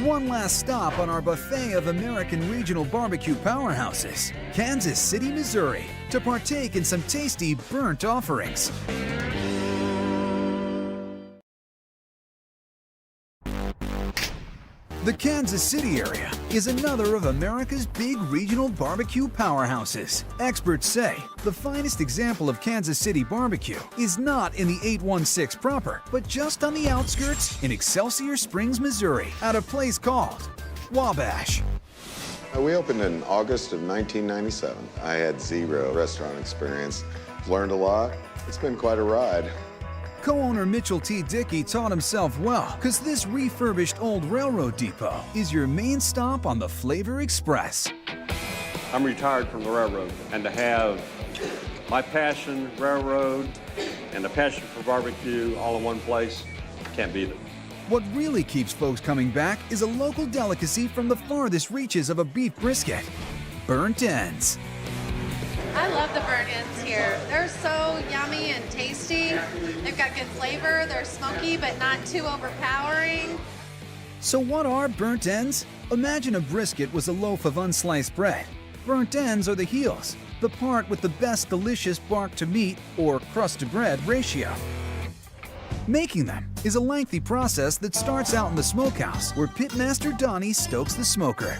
One last stop on our buffet of American regional barbecue powerhouses, Kansas City, Missouri, to partake in some tasty burnt offerings. The Kansas City area is another of America's big regional barbecue powerhouses. Experts say the finest example of Kansas City barbecue is not in the 816 proper, but just on the outskirts in Excelsior Springs, Missouri, at a place called Wabash. We opened in August of 1997. I had 0 restaurant experience. Learned a lot. It's been quite a ride. Co-owner Mitchell T. Dickey taught himself well, because this refurbished old railroad depot is your main stop on the Flavor Express. I'm retired from the railroad, and to have my passion, railroad, and a passion for barbecue all in one place, can't beat it. What really keeps folks coming back is a local delicacy from the farthest reaches of a beef brisket, burnt ends. I love the burnt ends here. They're so yummy and tasty. They've got good flavor. They're smoky, but not too overpowering. So what are burnt ends? Imagine a brisket was a loaf of unsliced bread. Burnt ends are the heels, the part with the best delicious bark to meat or crust to bread ratio. Making them is a lengthy process that starts out in the smokehouse, where Pitmaster Donnie stokes the smoker.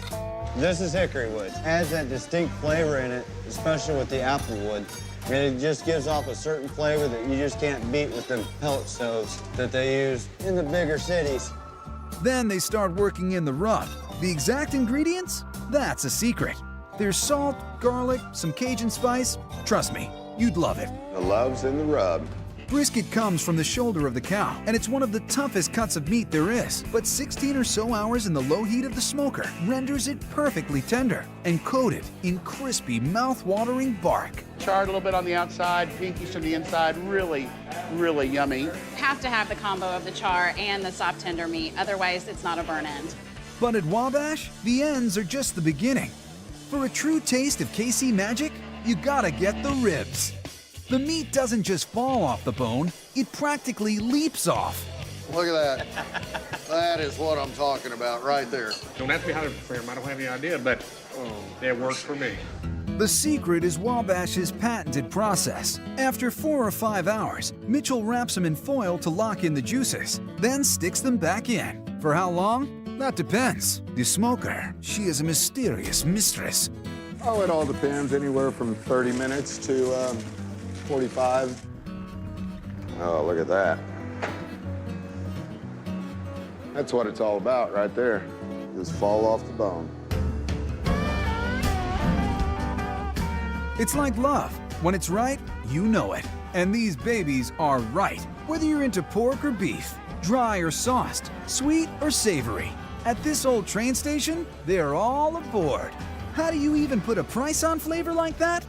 This is hickory wood. Adds that distinct flavor in it, especially with the apple wood. And it just gives off a certain flavor that you just can't beat with them pellet stoves that they use in the bigger cities. Then they start working in the rub. The exact ingredients? That's a secret. There's salt, garlic, some Cajun spice. Trust me, you'd love it. The love's in the rub. Brisket comes from the shoulder of the cow, and it's one of the toughest cuts of meat there is. But 16 or so hours in the low heat of the smoker renders it perfectly tender and coated in crispy, mouth-watering bark. Charred a little bit on the outside, pinkish on the inside, really, really yummy. Have to have the combo of the char and the soft tender meat, otherwise it's not a burnt end. But at Wabash, the ends are just the beginning. For a true taste of KC magic, you gotta get the ribs. The meat doesn't just fall off the bone, it practically leaps off. Look at that. That is what I'm talking about right there. Don't ask me how to prepare them. I don't have any idea, but it works for me. The secret is Wabash's patented process. After 4 or 5 hours, Mitchell wraps them in foil to lock in the juices, then sticks them back in. For how long? That depends. The smoker, she is a mysterious mistress. Oh, it all depends. Anywhere from 30 minutes to 45. Oh, look at that. That's what it's all about right there. Just fall off the bone. It's like love. When it's right, you know it. And these babies are right. Whether you're into pork or beef, dry or sauced, sweet or savory. At this old train station, they're all aboard. How do you even put a price on flavor like that?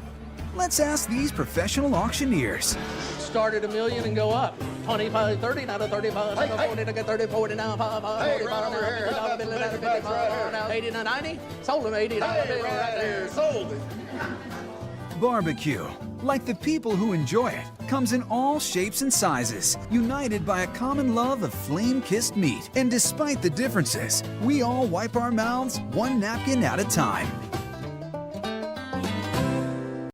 Let's ask these professional auctioneers. Start at $1 million and go up. 25, 30, now to 35, now to 40, to get 30, 40, now 45, 45, now 55, now 80, now 90. Sold him 80, now bill right there. Sold it. Barbecue, like the people who enjoy it, comes in all shapes and sizes, united by a common love of flame-kissed meat. And despite the differences, we all wipe our mouths one napkin at a time.